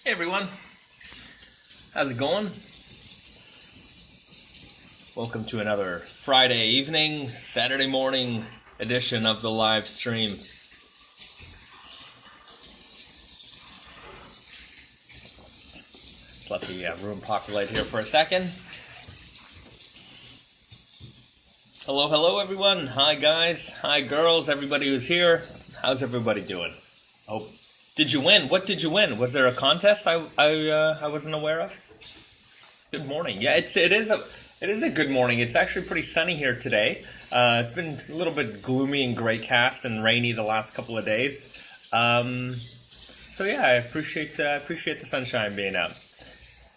Hey everyone, how's it going? Welcome to another Friday evening, Saturday morning edition of the live stream. Let's let the room populate here for a second. Hello everyone. Hi guys, hi girls, everybody who's here. How's everybody doing? Oh. Did you win? What did you win? Was there a contest I wasn't aware of? Good morning. Yeah, it is a good morning. It's actually pretty sunny here today. It's been a little bit gloomy and gray cast and rainy the last couple of days. So yeah, I appreciate the sunshine being out.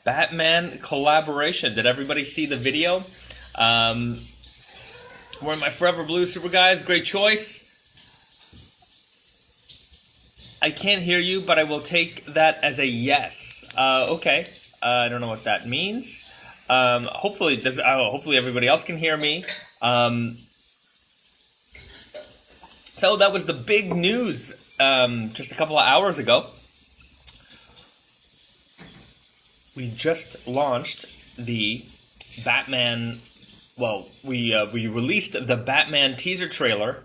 Batman collaboration. Did everybody see the video? Wearing my Forever Blue Super Guys. Great choice. I can't hear you, but I will take that as a yes. Okay. I don't know what that means. Hopefully everybody else can hear me. So that was the big news just a couple of hours ago. We just launched the Batman. Well, we released the Batman teaser trailer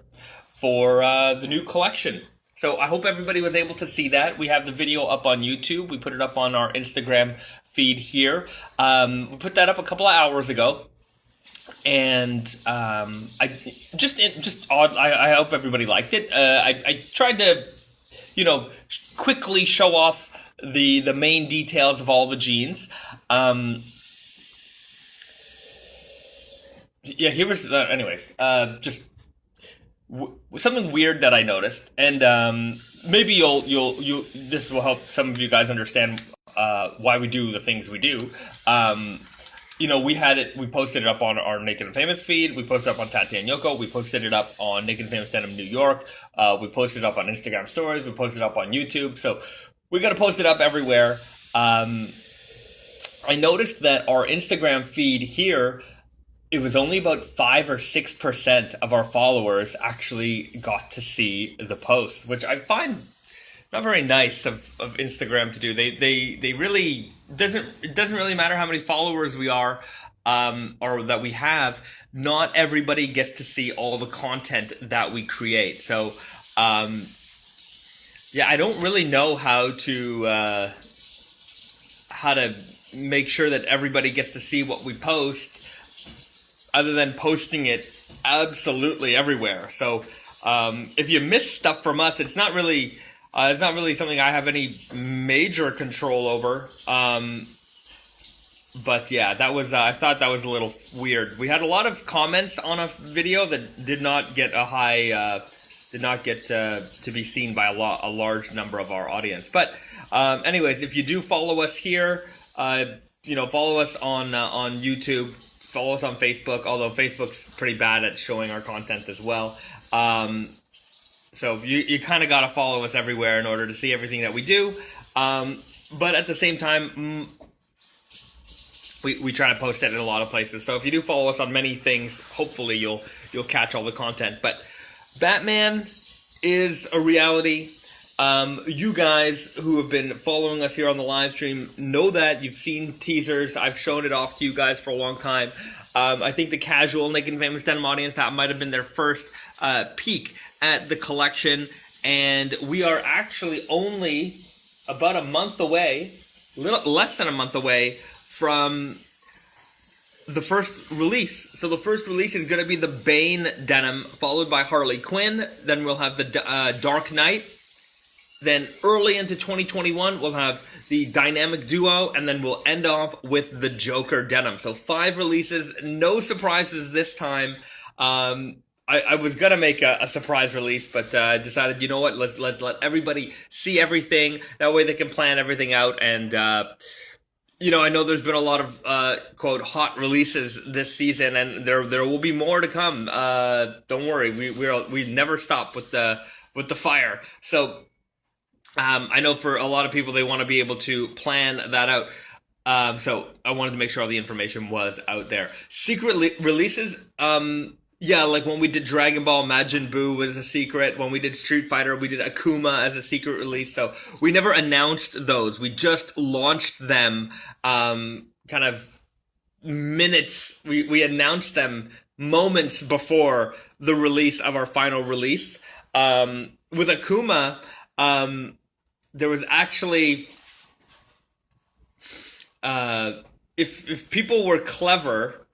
for the new collection. So I hope everybody was able to see that. We have the video up on YouTube. We put it up on our Instagram feed here. We put that up a couple of hours ago. And I hope everybody liked it. I tried to, quickly show off the main details of all the jeans. Yeah, here was something weird that I noticed, and maybe you'll this will help some of you guys understand why we do the things we do. We posted it up on our Naked and Famous feed, we posted it up on Tate and Yoko, we posted it up on Naked and Famous Denim New York, we posted it up on Instagram stories, we posted it up on YouTube, so we got to post it up everywhere. I noticed that our Instagram feed here, it was only about 5 or 6% of our followers actually got to see the post, which I find not very nice of Instagram to do. They really it doesn't really matter how many followers we are or that we have. Not everybody gets to see all the content that we create. So I don't really know how to make sure that everybody gets to see what we post, other than posting it absolutely everywhere. So if you miss stuff from us, it's not really something I have any major control over. But yeah, that was I thought that was a little weird. We had a lot of comments on a video that did not get to be seen by a large number of our audience. But anyways, if you do follow us here, follow us on YouTube. Follow us on Facebook, although Facebook's pretty bad at showing our content as well. So you kind of got to follow us everywhere in order to see everything that we do. But at the same time, we try to post it in a lot of places. So if you do follow us on many things, hopefully you'll catch all the content. But Batman is a reality. You guys who have been following us here on the live stream know that. You've seen teasers. I've shown it off to you guys for a long time. I think the casual Naked and Famous Denim audience, that might have been their first peek at the collection. And we are actually only about a month away, a little less than a month away from the first release. So the first release is going to be the Bane denim, followed by Harley Quinn. Then we'll have the Dark Knight. Then early into 2021, we'll have the Dynamic Duo, and then we'll end off with the Joker denim. So 5 releases, no surprises this time. I was gonna make a surprise release, but I decided, you know what, let's let everybody see everything. That way they can plan everything out. And I know there's been a lot of quote hot releases this season, and there will be more to come. Don't worry, we never stop with the fire. So. I know for a lot of people, they want to be able to plan that out. So I wanted to make sure all the information was out there. Secret releases, Yeah, like when we did Dragon Ball, Majin Buu was a secret. When we did Street Fighter, we did Akuma as a secret release. So we never announced those. We just launched them, kind of minutes. We announced them moments before the release of our final release. With Akuma, there was actually, if people were clever.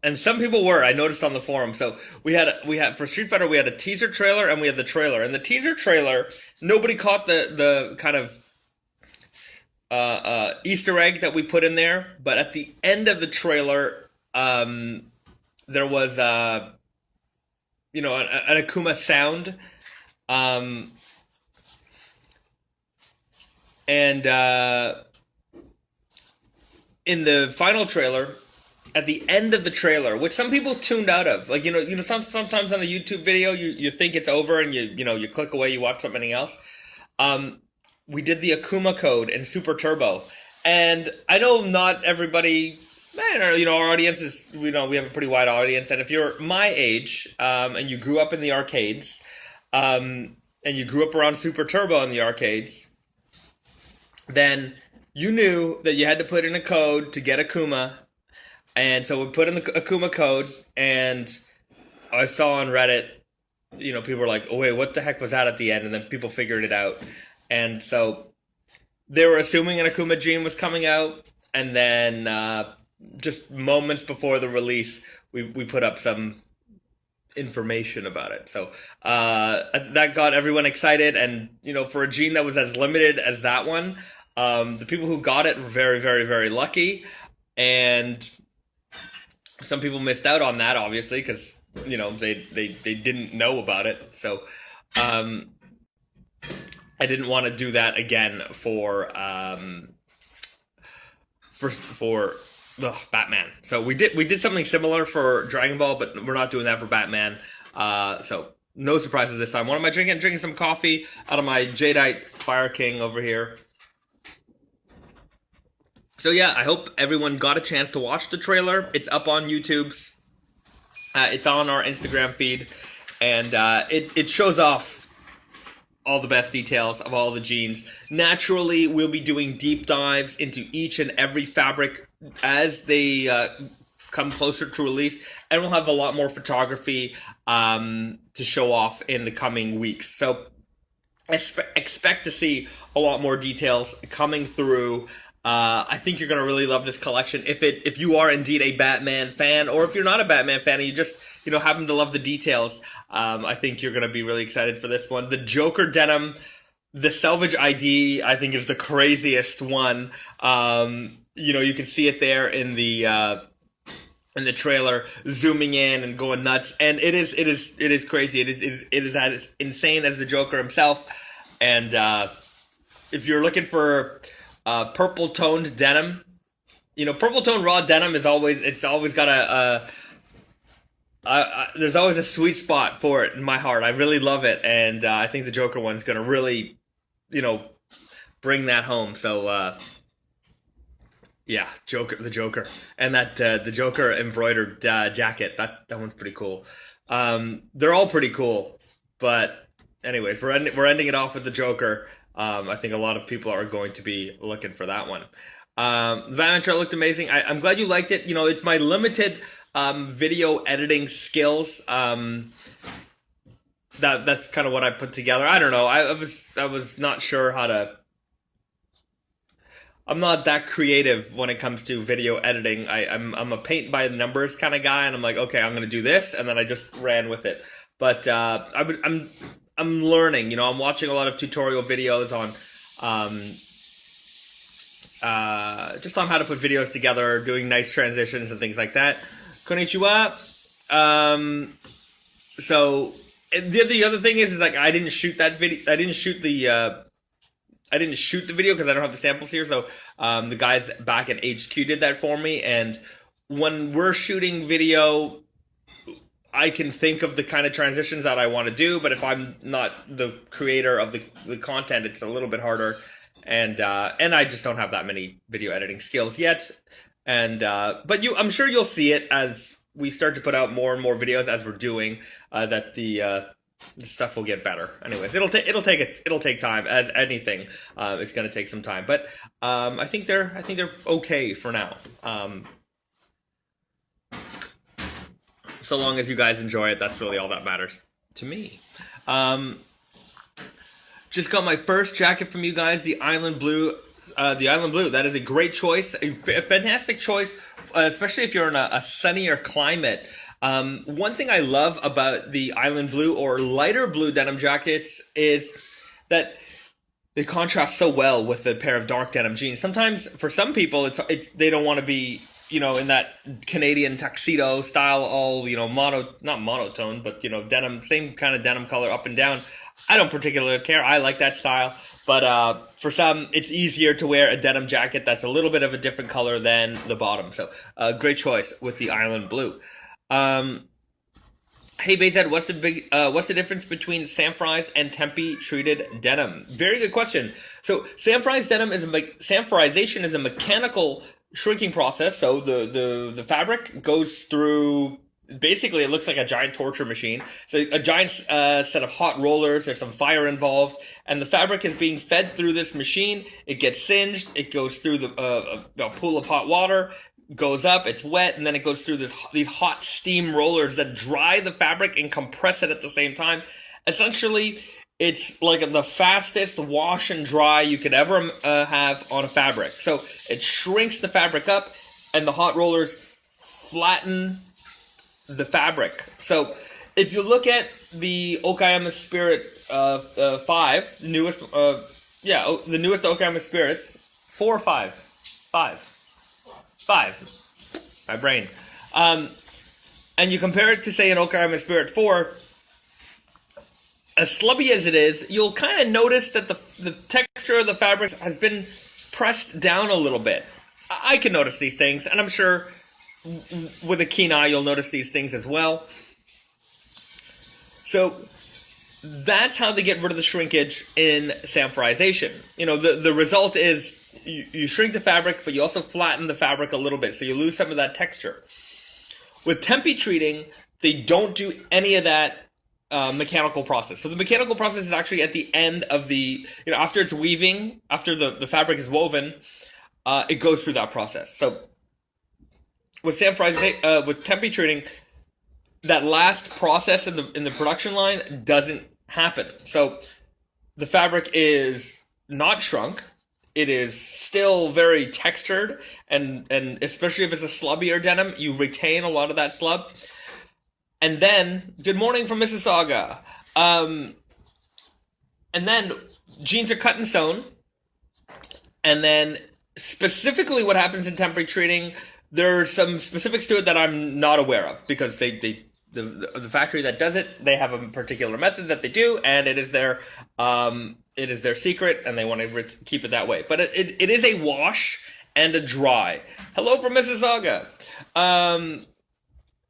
And some people were. I noticed on the forum. So we had for Street Fighter we had a teaser trailer and we had the trailer. And the teaser trailer, nobody caught the kind of Easter egg that we put in there. But at the end of the trailer, there was an Akuma sound, and in the final trailer, at the end of the trailer, which some people tuned out of, like sometimes on the YouTube video, you think it's over and you click away, you watch something else. We did the Akuma code in Super Turbo, and I know not everybody. Our audience is, we have a pretty wide audience, and if you're my age, and you grew up in the arcades, and you grew up around Super Turbo in the arcades, then you knew that you had to put in a code to get Akuma. And so we put in the Akuma code, and I saw on Reddit, people were like, oh, wait, what the heck was that at the end? And then people figured it out. And so they were assuming an Akuma Gene was coming out. And then just moments before the release, we put up some information about it. So that got everyone excited. And, for a gene that was as limited as that one, the people who got it were very, very, very lucky. And some people missed out on that, obviously, because they didn't know about it. So I didn't want to do that again for Batman. So we did something similar for Dragon Ball, but we're not doing that for Batman. So no surprises this time. What am I drinking? Drinking some coffee out of my Jadeite Fire King over here. So yeah, I hope everyone got a chance to watch the trailer. It's up on YouTube's. It's on our Instagram feed, and it shows off all the best details of all the genes. Naturally, we'll be doing deep dives into each and every fabric as they come closer to release, and we'll have a lot more photography to show off in the coming weeks. So expect to see a lot more details coming through. I think you're gonna really love this collection if you are indeed a Batman fan, or if you're not a Batman fan and you just happen to love the details. I think you're gonna be really excited for this one. The Joker denim, the Selvage ID, I think is the craziest one. You can see it there in the trailer, zooming in and going nuts, and it is crazy. It is as insane as the Joker himself. And if you're looking for purple toned denim, purple toned raw denim is always got there's always a sweet spot for it in my heart. I really love it, and I think the Joker one's gonna really, bring that home. So yeah, the Joker, and that the Joker embroidered jacket. That one's pretty cool. They're all pretty cool, but anyways, we're ending it off with the Joker. I think a lot of people are going to be looking for that one. The Batman trailer looked amazing. I'm glad you liked it. It's my limited video editing skills. That's kind of what I put together. I don't know. I was not sure how to. I'm not that creative when it comes to video editing. I'm a paint by the numbers kind of guy, and I'm like, okay, I'm gonna do this, and then I just ran with it. But I'm learning. I'm watching a lot of tutorial videos on just on how to put videos together, doing nice transitions and things like that. Konnichiwa. So the other thing is like I didn't shoot that video. I didn't shoot the video because I don't have the samples here. So the guys back at HQ did that for me. And when we're shooting video, I can think of the kind of transitions that I want to do, but if I'm not the creator of the content, it's a little bit harder, and I just don't have that many video editing skills yet. And but I'm sure you'll see it as we start to put out more and more videos as we're doing, that the stuff will get better. Anyways, it'll take time, as anything. It's going to take some time, but I think they're okay for now. So long as you guys enjoy it, that's really all that matters to me. Just got my first jacket from you guys, the Island Blue. That is a great choice, a fantastic choice, especially if you're in a sunnier climate. One thing I love about the Island Blue or lighter blue denim jackets is that they contrast so well with a pair of dark denim jeans. Sometimes, for some people, they don't want to be, in that Canadian tuxedo style, all, not monotone, but, denim, same kind of denim color up and down. I don't particularly care. I like that style. But for some, it's easier to wear a denim jacket that's a little bit of a different color than the bottom. So, great choice with the Island Blue. Hey, Bayzad, what's the difference between Sanfri's and Tempe treated denim? Very good question. So, Sanfri's denim Sanfrization is a mechanical shrinking process. So the fabric goes through, basically it looks like a giant torture machine. So a giant set of hot rollers, there's some fire involved, and the fabric is being fed through this machine. It gets singed, it goes through a pool of hot water, goes up, it's wet, and then it goes through these hot steam rollers that dry the fabric and compress it at the same time. Essentially, it's like the fastest wash and dry you could ever have on a fabric. So it shrinks the fabric up, and the hot rollers flatten the fabric. So if you look at the Okayama Spirit 5, the newest Okayama Spirits, 4 or 5? 5. My brain. And you compare it to, say, an Okayama Spirit 4, as slubby as it is, you'll kind of notice that the texture of the fabric has been pressed down a little bit. I can notice these things, and I'm sure with a keen eye you'll notice these things as well. So that's how they get rid of the shrinkage in Sanfrization. The result is you shrink the fabric, but you also flatten the fabric a little bit, so you lose some of that texture. With Tempe treating, they don't do any of that mechanical process. So the mechanical process is actually at the end of the, after it's weaving, after the fabric is woven, it goes through that process. So with with Tempe treating, that last process in the production line doesn't happen. So the fabric is not shrunk. It is still very textured, and especially if it's a slubbier denim, you retain a lot of that slub. And then, good morning from Mississauga. And then jeans are cut and sewn. And then specifically what happens in Tempe treating, there's some specifics to it that I'm not aware of, because the factory that does it, they have a particular method that they do, and it is their secret, and they want to keep it that way. But it is a wash and a dry. Hello from Mississauga.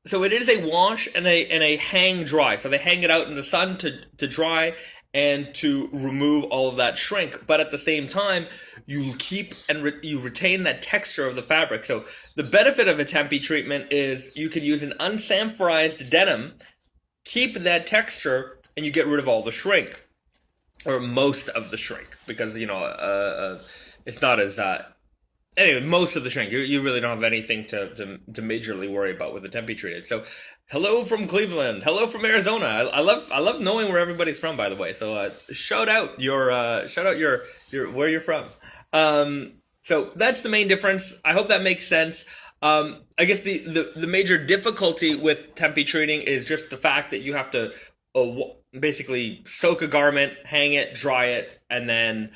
So it is a wash and a hang dry. So they hang it out in the sun to dry and to remove all of that shrink. But at the same time, you keep and you retain that texture of the fabric. So the benefit of a Tempe treatment is you can use an unsanforized denim, keep that texture, and you get rid of all the shrink, or most of the shrink, because it's not as anyway, most of the shrink. You really don't have anything to majorly worry about with the Tempe treated. So, hello from Cleveland. Hello from Arizona. I love knowing where everybody's from, by the way. So, shout out your where you're from. So that's the main difference. I hope that makes sense. I guess the major difficulty with Tempe treating is just the fact that you have to basically soak a garment, hang it, dry it, and then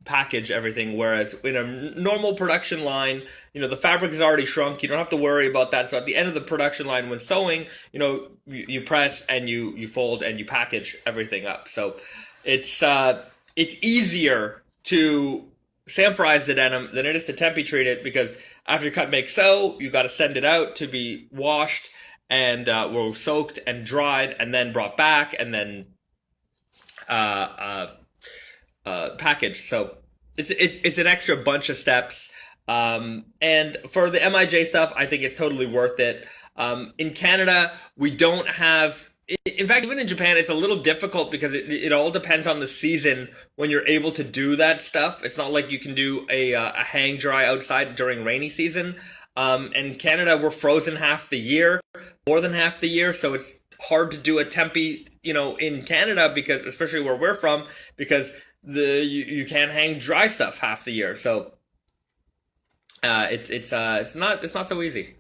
package everything. Whereas in a normal production line, the fabric is already shrunk. You don't have to worry about that. So at the end of the production line, when sewing, you press and you fold and you package everything up. So it's easier to sanforize the denim than it is to Tempe treat it, because after cut, make, sew, you got to send it out to be washed and soaked and dried and then brought back and then packaged. So it's an extra bunch of steps. And for the MIJ stuff, I think it's totally worth it. In Canada, we don't have. In fact, even in Japan, it's a little difficult because it all depends on the season when you're able to do that stuff. It's not like you can do a hang dry outside during rainy season. In Canada, we're frozen half the year, more than half the year, so it's hard to do a Tempe, in Canada, because especially where we're from, because you can't hang dry stuff half the year. So it's not so easy.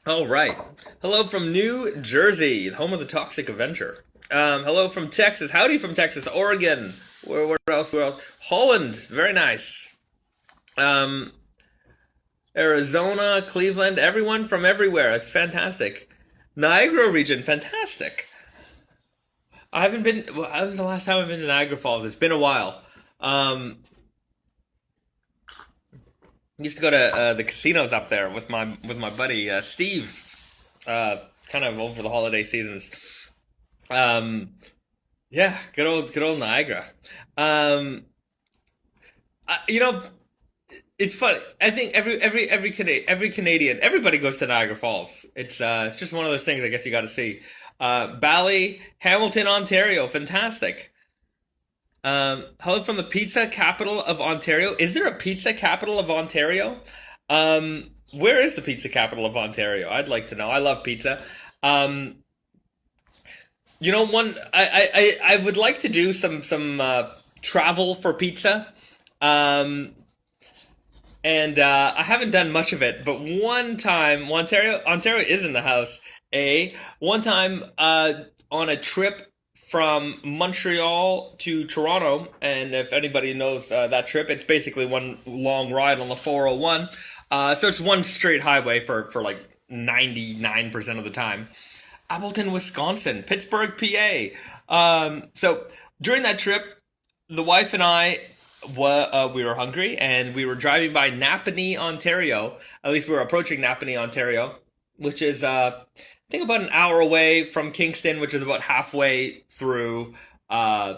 All right. Hello from New Jersey, home of the Toxic Avenger. Hello from Texas. Howdy from Texas. Oregon. Where else? Where else? Holland. Very nice. Arizona, Cleveland. Everyone from everywhere. It's fantastic. Niagara region. Fantastic. I haven't been. Well, that was the last time I've been to Niagara Falls. It's been a while. Used to go to the casinos up there with my buddy Steve, kind of over the holiday seasons. Um, yeah, good old Niagara. Um, you know, it's funny. I think every Canadian, everybody goes to Niagara Falls. It's just one of those things. I guess you got to see. Bally, Hamilton, Ontario, fantastic. Hello from the pizza capital of Ontario. Is there a pizza capital of Ontario? Where is the pizza capital of Ontario? I'd like to know. I love pizza. Um, one I would like to do some travel for pizza. Um, and I haven't done much of it, but one time, Ontario is in the house. One time on a trip from Montreal to Toronto, and if anybody knows that trip, it's basically one long ride on the 401. So it's one straight highway for like 99% of the time. Appleton, Wisconsin, Pittsburgh, PA. So during that trip, the wife and I we were hungry, and we were driving by Napanee, Ontario. At least we were approaching Napanee, Ontario, which is I think about an hour away from Kingston, which is about halfway through uh,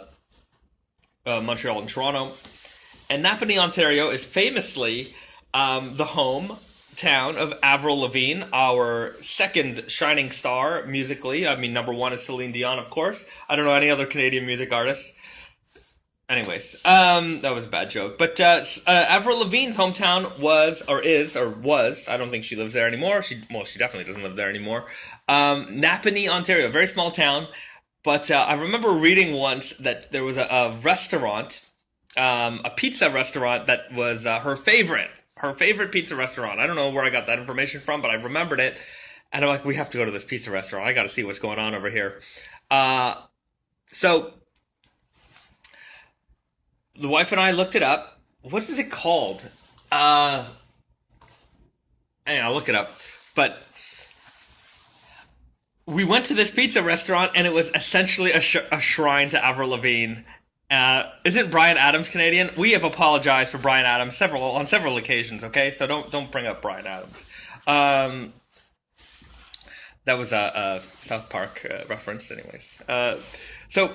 Montreal and Toronto. And Napanee, Ontario, is famously the home town of Avril Lavigne, our second shining star musically. I mean, number one is Celine Dion, of course. I don't know any other Canadian music artists. Anyways, that was a bad joke. But Avril Lavigne's hometown was, I don't think she lives there anymore. She definitely doesn't live there anymore. Napanee, Ontario, very small town. But I remember reading once that there was a restaurant, a pizza restaurant that was her favorite pizza restaurant. I don't know where I got that information from, but I remembered it. And I'm like, we have to go to this pizza restaurant. I got to see what's going on over here. Uh, so the wife and I looked it up. What is it called? Anyway, I'll look it up. But we went to this pizza restaurant, and it was essentially a shrine to Avril Lavigne. Isn't Bryan Adams Canadian? We have apologized for Bryan Adams on several occasions. Okay, so don't bring up Bryan Adams. Um, that was a South Park reference, anyways. So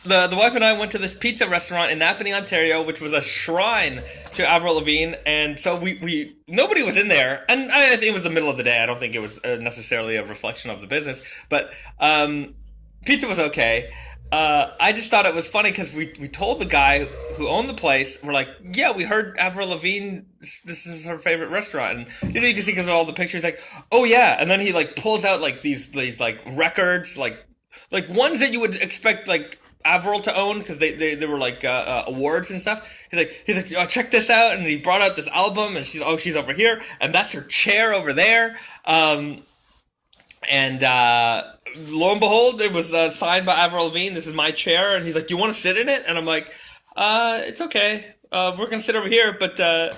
the wife and I went to this pizza restaurant in Napanee, Ontario, which was a shrine to Avril Lavigne, and so we nobody was in there, and I think it was the middle of the day. I don't think it was necessarily a reflection of the business, but pizza was okay. I just thought it was funny because we told the guy who owned the place, we're like, yeah, we heard Avril Lavigne, this is her favorite restaurant, and you can see because of all the pictures, like, oh yeah, and then he like pulls out like these like records, like ones that you would expect like Avril to own because they were like awards and stuff. He's like, oh, check this out, and he brought out this album, and she's over here, and that's her chair over there. And lo and behold, it was signed by Avril Lavigne. This is my chair, and he's like, "Do you want to sit in it?" And I'm like, "It's okay. We're gonna sit over here." But I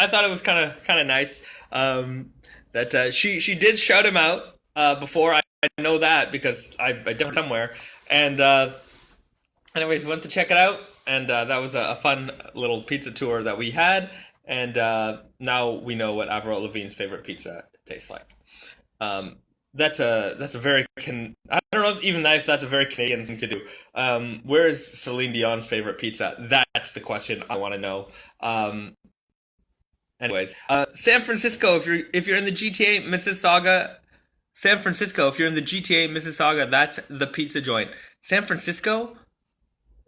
thought it was kind of nice that she did shout him out before. I know that because I did somewhere. And anyways, we went to check it out, and that was a fun little pizza tour that we had. And now we know what Avril Lavigne's favorite pizza tastes like. That's a very I don't know even if that's a very Canadian thing to do. Where is Celine Dion's favorite pizza? That's the question I want to know. Anyways, San Francisco, if you're in the GTA Mississauga, San Francisco, if you're in the GTA Mississauga, that's the pizza joint. San Francisco,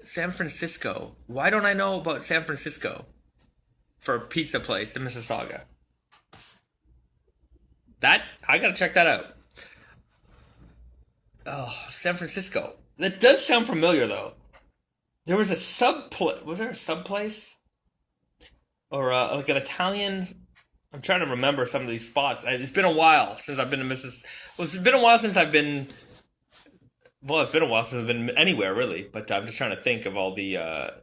San Francisco. Why don't I know about San Francisco for a pizza place in Mississauga? That I gotta check that out. Oh, San Francisco. That does sound familiar though. There was a was there a sub place or like an Italian? I'm trying to remember some of these spots. It's been a while since I've been to Mrs. Well, it's been a while since I've been. Well, it's been a while since I've been anywhere really. But I'm just trying to think of all the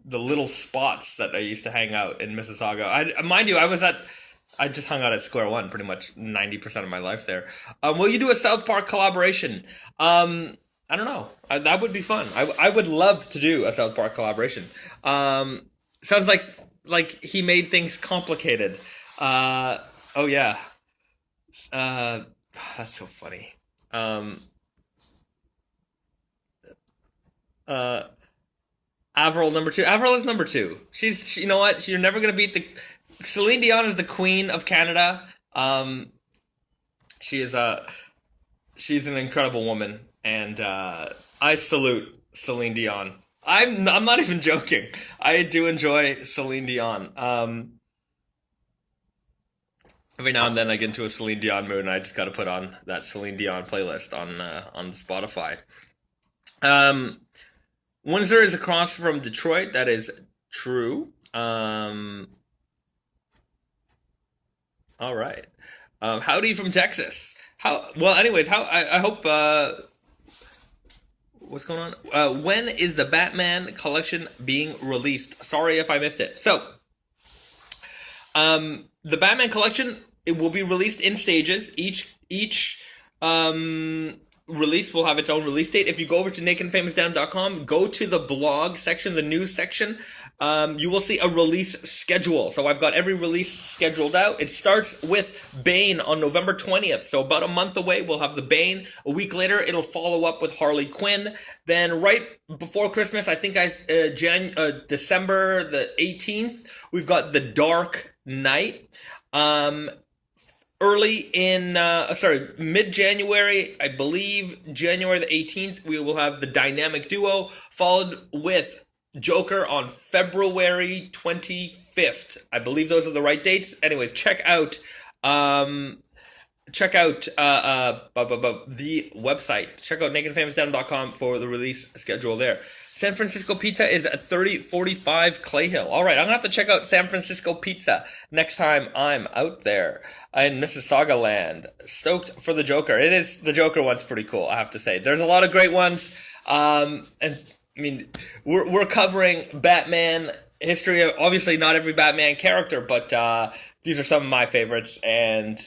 little spots that I used to hang out in Mississauga. Mind you, I just hung out at Square One pretty much 90% of my life there. Will you do a South Park collaboration? I don't know. That would be fun. I would love to do a South Park collaboration. Sounds like he made things complicated. Oh yeah. That's so funny. Avril number 2. Avril is number 2. You know what? You're never gonna beat Celine Dion is the queen of Canada. She's an incredible woman, and I salute Celine Dion. I'm not even joking. I do enjoy Celine Dion. Every now and then I get into a Celine Dion mood, and I just got to put on that Celine Dion playlist on the Spotify. Windsor is across from Detroit. That is true. All right. Howdy from Texas. Anyways, I hope. What's going on? When is the Batman collection being released? Sorry if I missed it. So, the Batman collection, it will be released in stages. Each release will have its own release date. If you go over to nakedandfamousdenim.com, go to the blog section, the news section, you will see a release schedule. So I've got every release scheduled out. It starts with Bane on November 20th. So about a month away, we'll have the Bane. A week later, it'll follow up with Harley Quinn. Then right before Christmas, I think December the 18th, we've got the Dark Knight. Mid-January, I believe, January the 18th, we will have the Dynamic Duo, followed with Joker on February 25th. I believe those are the right dates. Anyways, check out the website. Check out nakedandfamousdenim.com for the release schedule there. San Francisco Pizza is at 3045 Clay Hill. All right, I'm going to have to check out San Francisco Pizza next time I'm out there in Mississauga land. Stoked for the Joker. The Joker one's pretty cool, I have to say. There's a lot of great ones. And I mean, we're covering Batman history. Obviously, not every Batman character, but these are some of my favorites. And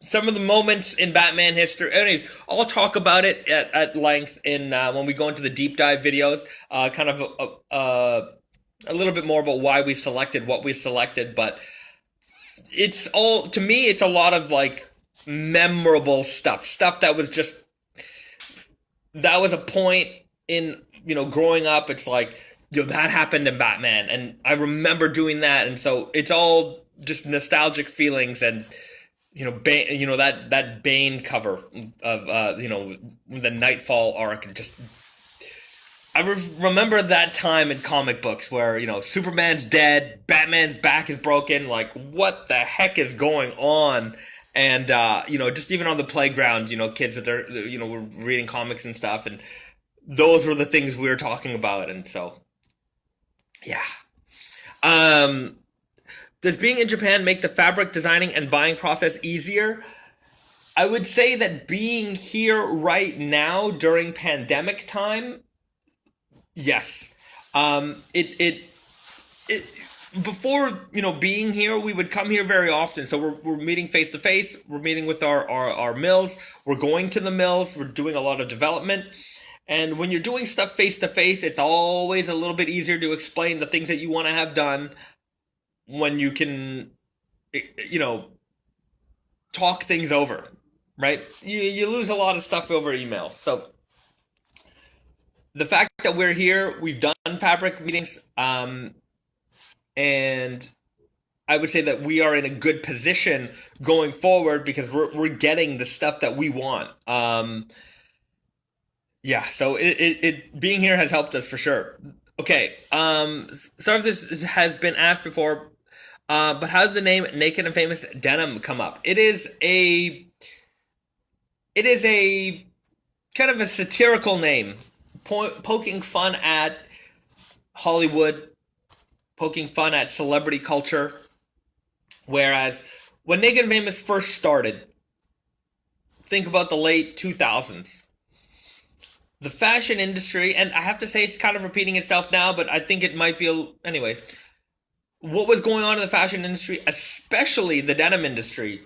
some of the moments in Batman history. Anyways, I'll talk about it at length in when we go into the deep dive videos. Kind of a little bit more about why we selected what we selected. But it's all, to me, it's a lot of like memorable stuff that was just, that was a point in, growing up. It's like, that happened in Batman, and I remember doing that, and so it's all just nostalgic feelings. And Bane, that Bane cover of the Nightfall arc. I remember that time in comic books where Superman's dead, Batman's back is broken. Like, what the heck is going on? And just even on the playground, kids that were reading comics and stuff, and those were the things we were talking about. And so, yeah. Does being in Japan make the fabric designing and buying process easier? I would say that being here right now during pandemic time, yes. Before being here, we would come here very often. So we're meeting face to face. We're meeting with our mills. We're going to the mills. We're doing a lot of development. And when you're doing stuff face to face, it's always a little bit easier to explain the things that you want to have done when you can, talk things over, right? You lose a lot of stuff over email. So the fact that we're here, we've done fabric meetings, and I would say that we are in a good position going forward because we're getting the stuff that we want. Yeah, so it being here has helped us for sure. Okay, some of this has been asked before, but how did the name Naked and Famous Denim come up? It is a kind of a satirical name, poking fun at Hollywood, poking fun at celebrity culture. Whereas when Naked and Famous first started, think about the late 2000s. The fashion industry, and I have to say it's kind of repeating itself now, but I think it might be, anyways. What was going on in the fashion industry, especially the denim industry,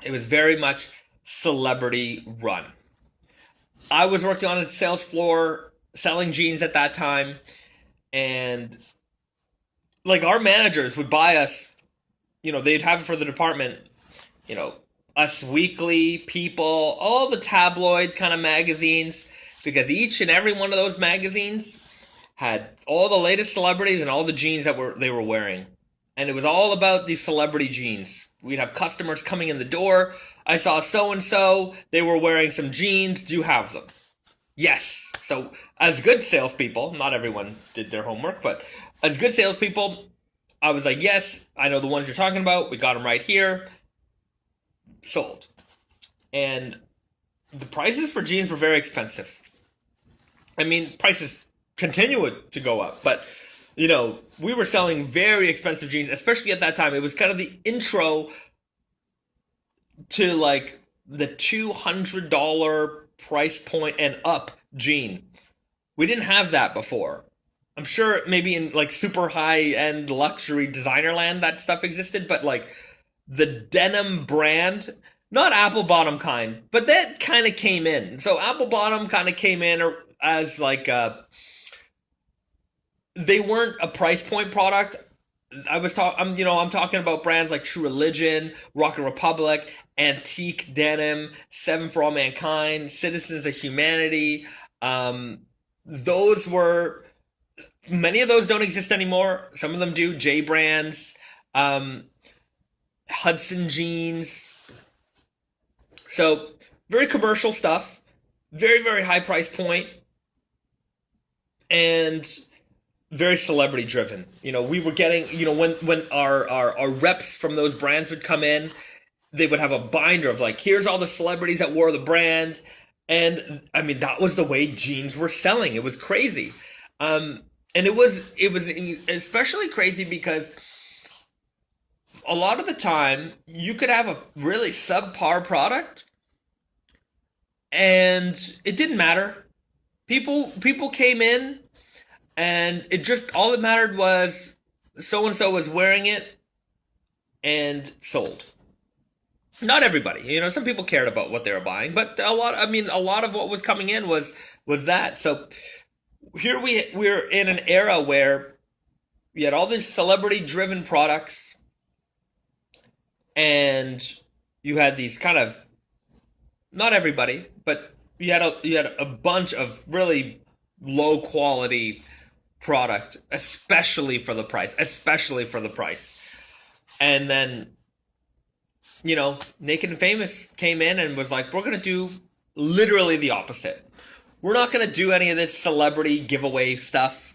it was very much celebrity run. I was working on a sales floor selling jeans at that time, and like our managers would buy us, they'd have it for the department, Us Weekly, People, all the tabloid kind of magazines, because each and every one of those magazines had all the latest celebrities and all the jeans that they were wearing. And it was all about these celebrity jeans. We'd have customers coming in the door. I saw so-and-so, they were wearing some jeans. Do you have them? Yes. So as good salespeople, not everyone did their homework, but as good salespeople, I was like, yes, I know the ones you're talking about. We got them right here. Sold. And the prices for jeans were very expensive. I mean, prices continue to go up, but we were selling very expensive jeans, especially at that time. It was kind of the intro to like the $200 price point and up jean. We didn't have that before. I'm sure maybe in like super high end luxury designer land that stuff existed, but like the denim brand, not apple bottom kind, but that kind of came in. So apple bottom kind of came in as like they weren't a price point product. I'm talking about brands like True Religion, Rock and Republic, Antique Denim, Seven for All Mankind, Citizens of Humanity. Those were, many of those don't exist anymore. Some of them do. J Brands, Hudson Jeans. So very commercial stuff, very, very high price point, and very celebrity driven. We were getting, when our reps from those brands would come in, they would have a binder of like, here's all the celebrities that wore the brand. And I mean, that was the way jeans were selling. It was crazy. And it was especially crazy because a lot of the time you could have a really subpar product and it didn't matter. People came in and it just, all that mattered was so-and-so was wearing it and sold. Not everybody, some people cared about what they were buying, but a lot of what was coming in was that. So here we're in an era where we had all these celebrity driven products and you had these kind of, not everybody, but you had a bunch of really low quality product, especially for the price. And then, Naked and Famous came in and was like, we're going to do literally the opposite. We're not going to do any of this celebrity giveaway stuff.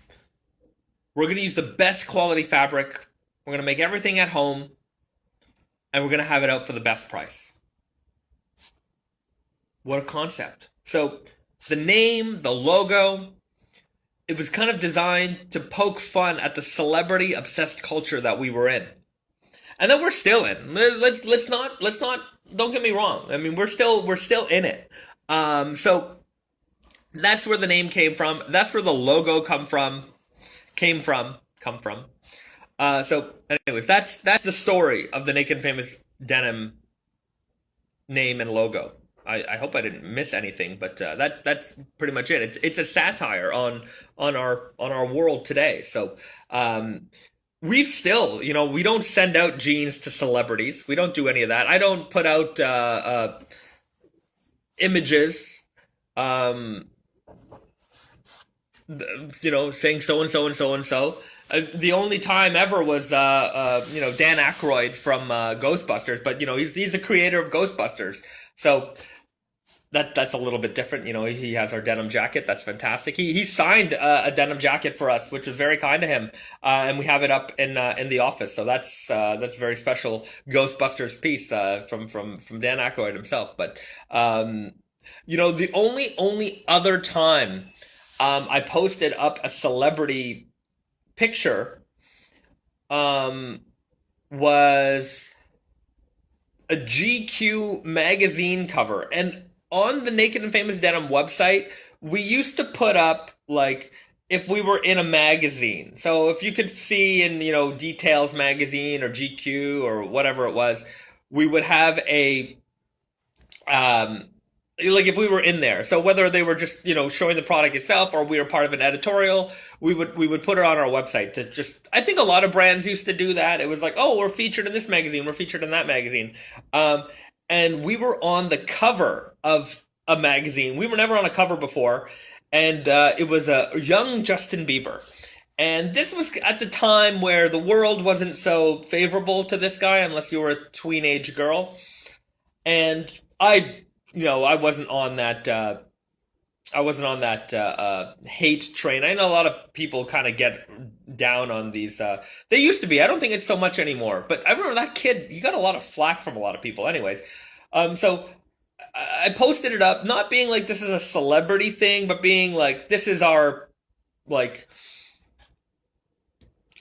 We're going to use the best quality fabric. We're going to make everything at home. And we're going to have it out for the best price. What a concept. So the name, the logo, it was kind of designed to poke fun at the celebrity obsessed culture that we were in. And that we're still in. Let's not, don't get me wrong. I mean, we're still in it. So that's where the name came from. That's where the logo came from. So anyways, that's the story of the Naked and Famous Denim name and logo. I hope I didn't miss anything, but that's pretty much it. It's a satire on our world today. So we've still, we don't send out jeans to celebrities. We don't do any of that. I don't put out images that saying so and so and so and so. The only time ever was Dan Aykroyd from Ghostbusters, but he's the creator of Ghostbusters, so that's a little bit different. He has our denim jacket. That's fantastic. He signed a denim jacket for us, which was very kind of him, and we have it up in the office. So that's a very special Ghostbusters piece from Dan Aykroyd himself. But the only other time I posted up a celebrity picture was a GQ magazine cover. And on the Naked and Famous Denim website, we used to put up, like, if we were in a magazine. So if you could see in, Details magazine or GQ or whatever it was, we would have like if we were in there. So whether they were just, showing the product itself or we were part of an editorial, we would put it on our website to just, I think a lot of brands used to do that. It was like, oh, we're featured in this magazine, we're featured in that magazine. And we were on the cover of a magazine. We were never on a cover before. And it was a young Justin Bieber. And this was at the time where the world wasn't so favorable to this guy unless you were a tween-age girl. And I wasn't on that hate train. I know a lot of people kind of get down on these. They used to be. I don't think it's so much anymore. But I remember that kid, he got a lot of flack from a lot of people. Anyways, so I posted it up, not being like this is a celebrity thing, but being like this is our, like,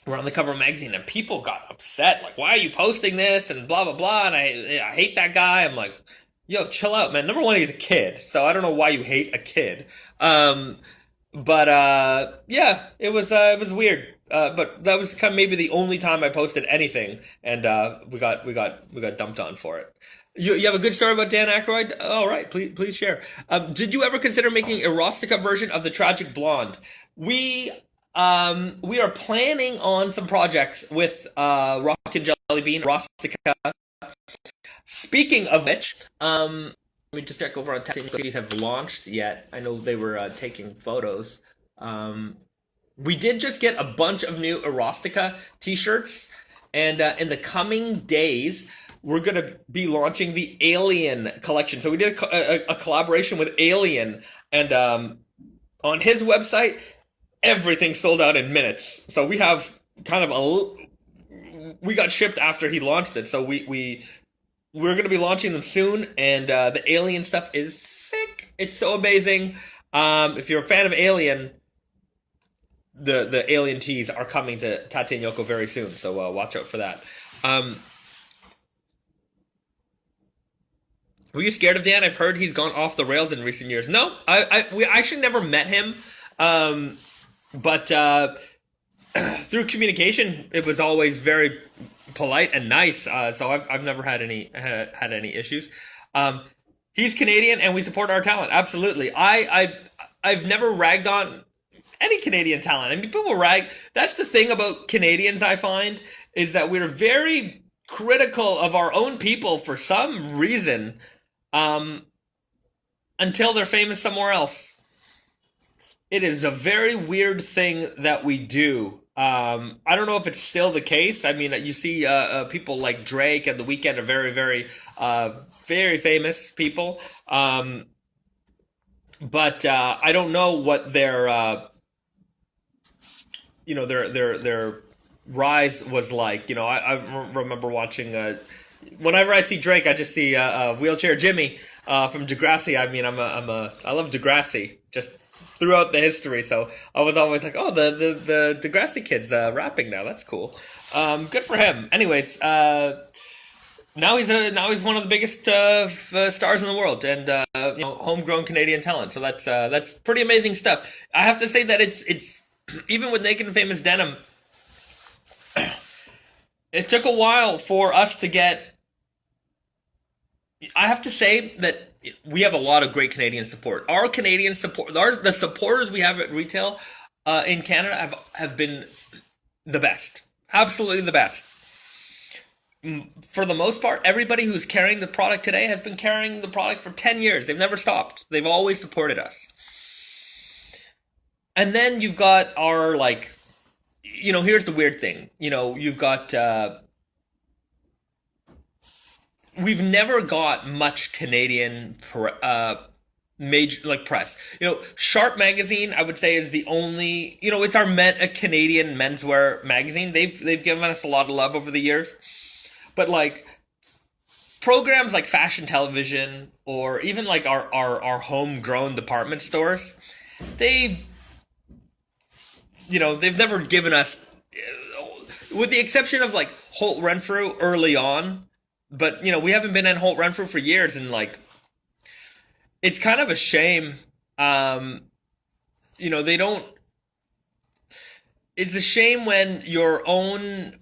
we're on the cover of a magazine, and people got upset. Like, why are you posting this? And blah, blah, blah. And I hate that guy. I'm like, yo, chill out, man. Number one, he's a kid, so I don't know why you hate a kid. But yeah, it was weird. But that was kind of maybe the only time I posted anything, and we got dumped on for it. You have a good story about Dan Aykroyd? All right, please share. Did you ever consider making a Rostica version of The Tragic Blonde? We are planning on some projects with Rock and Jelly Bean, Rostica. Speaking of which, let me just check over on Tate. These have launched yet. I know they were taking photos. We did just get a bunch of new Erostica t-shirts, and in the coming days, we're going to be launching the Alien collection. So we did a collaboration with Alien, and on his website, everything sold out in minutes. So we have kind of we got shipped after he launched it, so we're going to be launching them soon, and the Alien stuff is sick. It's so amazing. If you're a fan of Alien, the Alien tees are coming to Tate and Yoko very soon, so watch out for that. Were you scared of Dan? I've heard he's gone off the rails in recent years. No, we actually never met him, but through communication, it was always very polite and nice. So I've never had any issues. He's Canadian, and we support our talent. Absolutely. I've never ragged on any Canadian talent. I mean, people rag. That's the thing about Canadians, I find, is that we're very critical of our own people for some reason, until they're famous somewhere else. It is a very weird thing that we do. I don't know if it's still the case. I mean, you see people like Drake and The Weeknd are very, very, very famous people. But I don't know what their rise was like. I remember watching. Whenever I see Drake, I just see Wheelchair Jimmy from Degrassi. I mean, I love Degrassi just throughout the history. So I was always like, oh, the Degrassi kid's rapping now. That's cool. Good for him. Anyways, now he's one of the biggest stars in the world, and homegrown Canadian talent. So that's pretty amazing stuff. I have to say that it's even with Naked and Famous Denim, it took a while for us to get. I have to say that we have a lot of great Canadian support. Our Canadian support, the supporters we have at retail in Canada have been the best. Absolutely the best. For the most part, everybody who's carrying the product today has been carrying the product for 10 years. They've never stopped. They've always supported us. And then you've got our, like, here's the weird thing. You've got, we've never got much Canadian major, like, press. Sharp magazine, I would say, is the only, it's our a Canadian menswear magazine. They've given us a lot of love over the years. But, like, programs like Fashion Television, or even like our homegrown department stores, they've never given us, with the exception of like Holt Renfrew early on, but we haven't been in Holt Renfrew for years, and like it's kind of a shame. They don't. It's a shame when your own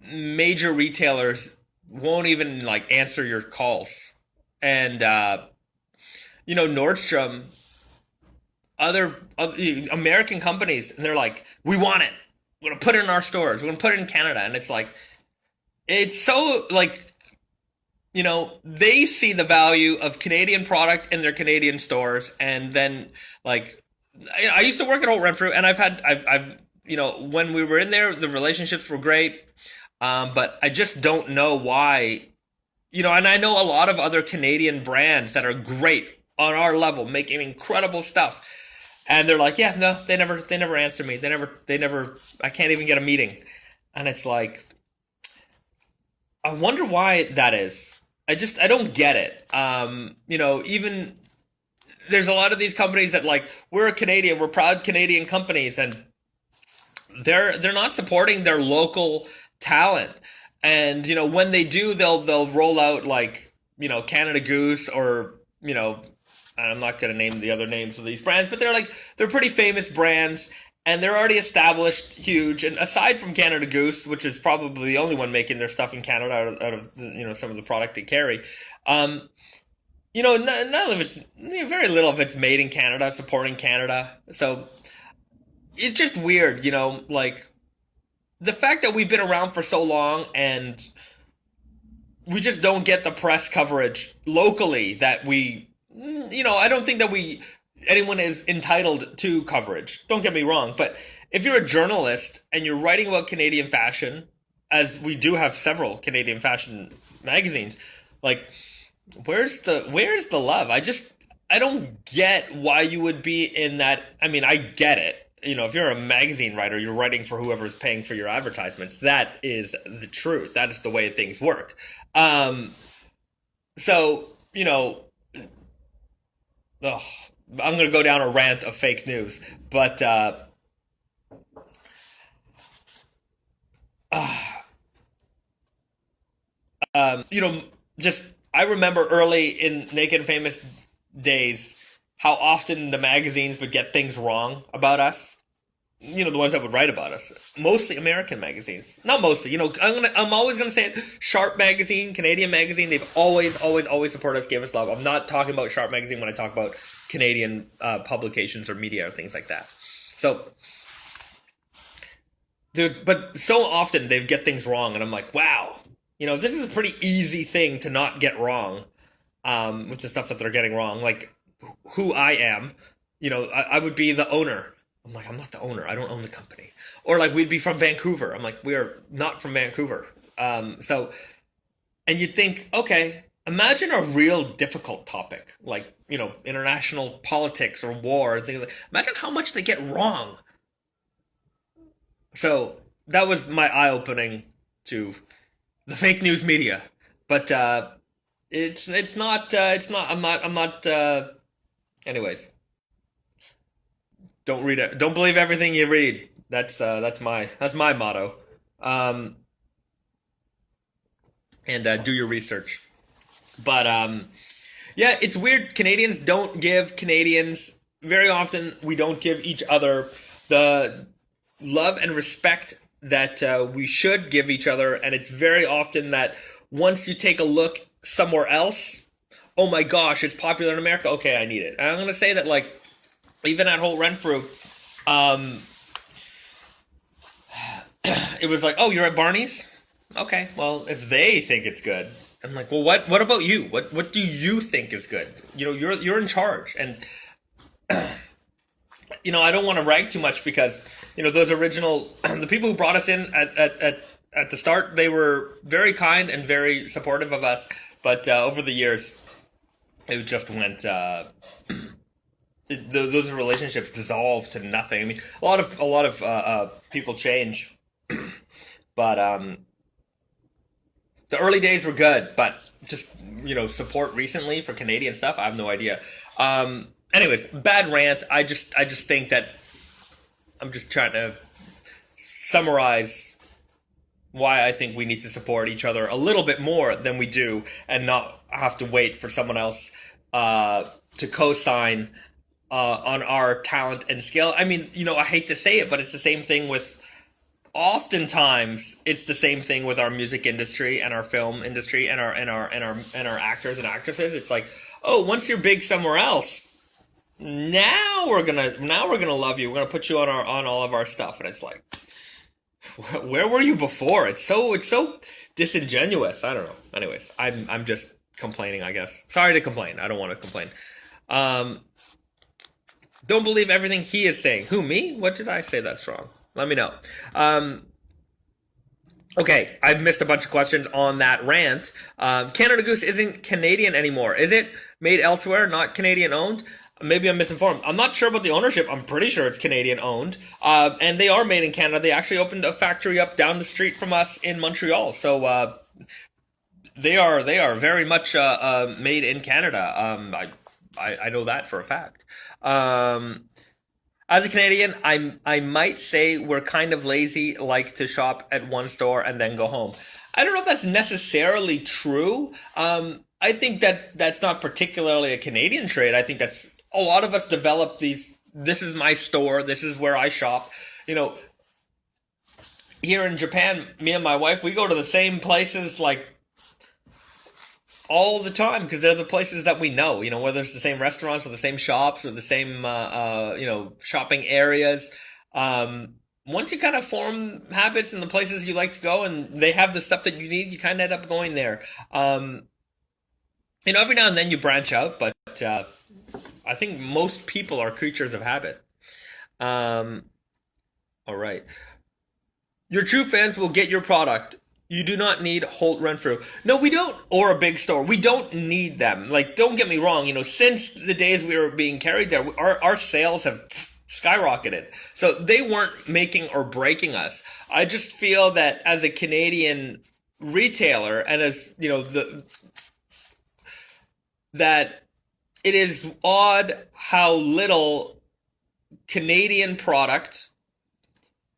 major retailers won't even like answer your calls, and Nordstrom, other American companies, and they're like, we want it, we're gonna put it in our stores, we're gonna put it in Canada. And it's like, it's so like, they see the value of Canadian product in their Canadian stores. And then, like, I used to work at Holt Renfrew, and I've when we were in there, the relationships were great. But I just don't know why, and I know a lot of other Canadian brands that are great on our level, making incredible stuff. And they're like, yeah, no, they never answer me. They never, I can't even get a meeting. And it's like, I wonder why that is. I don't get it. Even there's a lot of these companies that, like, we're proud Canadian companies, and they're not supporting their local talent. And when they do, they'll roll out, like, Canada Goose, or I'm not going to name the other names of these brands, but they're pretty famous brands, and they're already established, huge. And aside from Canada Goose, which is probably the only one making their stuff in Canada out of some of the product they carry, none of it's, very little of it's made in Canada, supporting Canada. So it's just weird, like, the fact that we've been around for so long and we just don't get the press coverage locally that we, I don't think that anyone is entitled to coverage. Don't get me wrong. But if you're a journalist and you're writing about Canadian fashion, as we do have several Canadian fashion magazines, like, where's the love? I don't get why you would be in that. I mean, I get it. If you're a magazine writer, you're writing for whoever's paying for your advertisements. That is the truth. That is the way things work. So, I'm going to go down a rant of fake news. But, I remember early in Naked and Famous days how often the magazines would get things wrong about us. The ones that would write about us, mostly American magazines. Not mostly, I'm always gonna say it. Sharp magazine, Canadian magazine, they've always supported us, gave us love. I'm not talking about Sharp magazine when I talk about Canadian publications or media or things like that. So, dude, but so often they get things wrong, and I'm like, wow, this is a pretty easy thing to not get wrong, with the stuff that they're getting wrong, like who I am. I would be the owner. I'm like, I'm not the owner. I don't own the company. Or like, we'd be from Vancouver. I'm like, we are not from Vancouver. And you'd think, okay, imagine a real difficult topic, like, international politics or war. Imagine how much they get wrong. So that was my eye-opening to the fake news media. But it's not, anyways. Don't read it. Don't believe everything you read. That's my motto. And do your research. But yeah, it's weird. Canadians don't give Canadians, very often we don't give each other the love and respect that we should give each other. And it's very often that once you take a look somewhere else, oh my gosh, it's popular in America. Okay, I need it. And I'm going to say that, like, even at Holt Renfrew, it was like, oh, you're at Barney's? Okay, well, if they think it's good, I'm like, well, what about you? What do you think is good? You're in charge. And I don't want to rag too much because, those original, the people who brought us in at the start, they were very kind and very supportive of us. But over the years, it just went, those relationships dissolved to nothing. I mean, a lot of people change, but the early days were good, but just, support recently for Canadian stuff, I have no idea. Anyways, bad rant. I just think that I'm just trying to summarize why I think we need to support each other a little bit more than we do and not have to wait for someone else to co-sign on our talent and skill. I mean, I hate to say it, but it's the same thing with oftentimes it's the same thing with our music industry and our film industry and our actors and actresses. It's like, oh, once you're big somewhere else, now we're gonna love you. We're gonna put you on all of our stuff, and it's like, where were you before? It's so disingenuous. I don't know. Anyways, I'm just complaining, I guess. Sorry to complain. I don't want to complain. Don't believe everything he is saying. Who, me? What did I say that's wrong? Let me know. Okay, I've missed a bunch of questions on that rant. Canada Goose isn't Canadian anymore. Is it made elsewhere, not Canadian owned? Maybe I'm misinformed. I'm not sure about the ownership. I'm pretty sure it's Canadian owned. And they are made in Canada. They actually opened a factory up down the street from us in Montreal. So they are very much made in Canada. I know that for a fact. As a Canadian, I might say we're kind of lazy, like to shop at one store and then go home. I don't know if that's necessarily true. I think that's not particularly a Canadian trait. I think that's a lot of us develop these. This is my store. This is where I shop. Here in Japan, me and my wife, we go to the same places like all the time because they're the places that we know, whether it's the same restaurants or the same shops or the same, shopping areas. Once you kind of form habits in the places you like to go and they have the stuff that you need, you kind of end up going there. Every now and then you branch out, but I think most people are creatures of habit. All right. Your true fans will get your product. You do not need Holt Renfrew. No, we don't. Or a big store. We don't need them. Like, don't get me wrong. Since the days we were being carried there, our sales have skyrocketed. So they weren't making or breaking us. I just feel that as a Canadian retailer and as, that it is odd how little Canadian product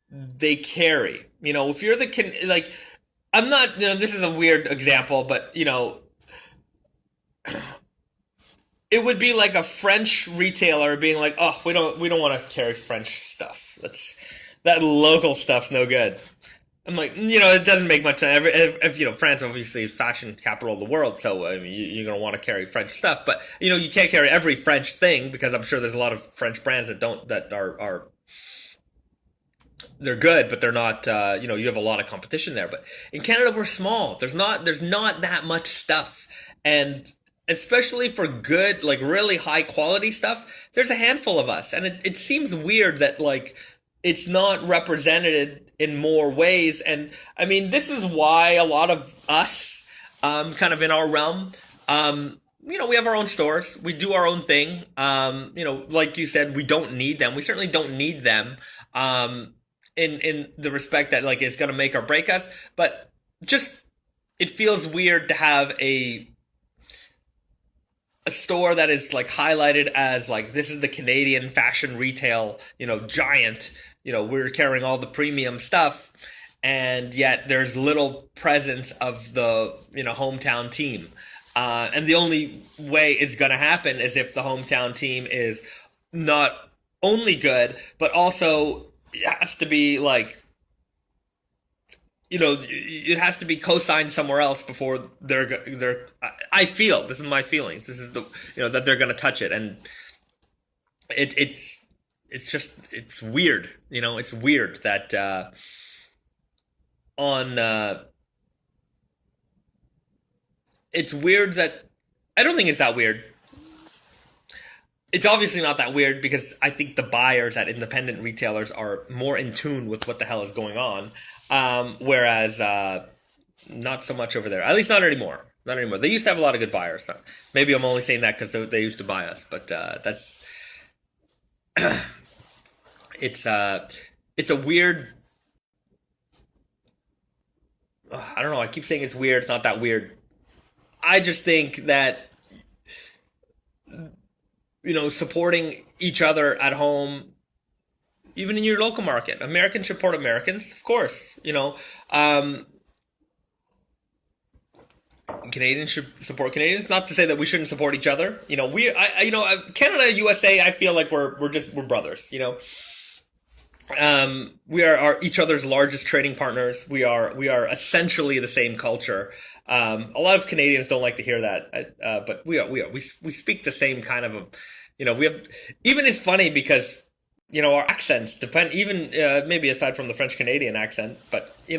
they carry. If you're I'm not, this is a weird example, but, it would be like a French retailer being like, oh, we don't want to carry French stuff. That local stuff's no good. I'm like, it doesn't make much sense. If France obviously is fashion capital of the world, so you're going to want to carry French stuff. But, you can't carry every French thing because I'm sure there's a lot of French brands that are they're good, but they're not, you have a lot of competition there. But in Canada, we're small. There's not that much stuff. And especially for good, like really high quality stuff, there's a handful of us. And it seems weird that it's not represented in more ways. And I mean, this is why a lot of us, kind of in our realm, we have our own stores. We do our own thing. Like you said, we don't need them. We certainly don't need them. In the respect that it's going to make or break us, but just it feels weird to have a store that is highlighted as this is the Canadian fashion retail, giant, we're carrying all the premium stuff, and yet there's little presence of the hometown team, and the only way it's going to happen is if the hometown team is not only good but also it has to be it has to be co-signed somewhere else before they're. I feel this is my feelings. This is that they're going to touch it, and it's weird. It's weird that it's weird that I don't think it's that weird. it's obviously not that weird because I think the buyers at independent retailers are more in tune with what the hell is going on, whereas not so much over there. At least not anymore. Not anymore. They used to have a lot of good buyers. Maybe I'm only saying that because they used to buy us, but that's it's a weird. I don't know. I keep saying it's weird. It's not that weird. I just think that, supporting each other at home, even in your local market, Americans support Americans, of course. Canadians should support Canadians. Not to say that we shouldn't support each other. Canada, USA. I feel like we're brothers. We are each other's largest trading partners. We are essentially the same culture. A lot of Canadians don't like to hear that, but we speak the same kind of we have. Even it's funny because our accents depend. Even maybe aside from the French Canadian accent, but we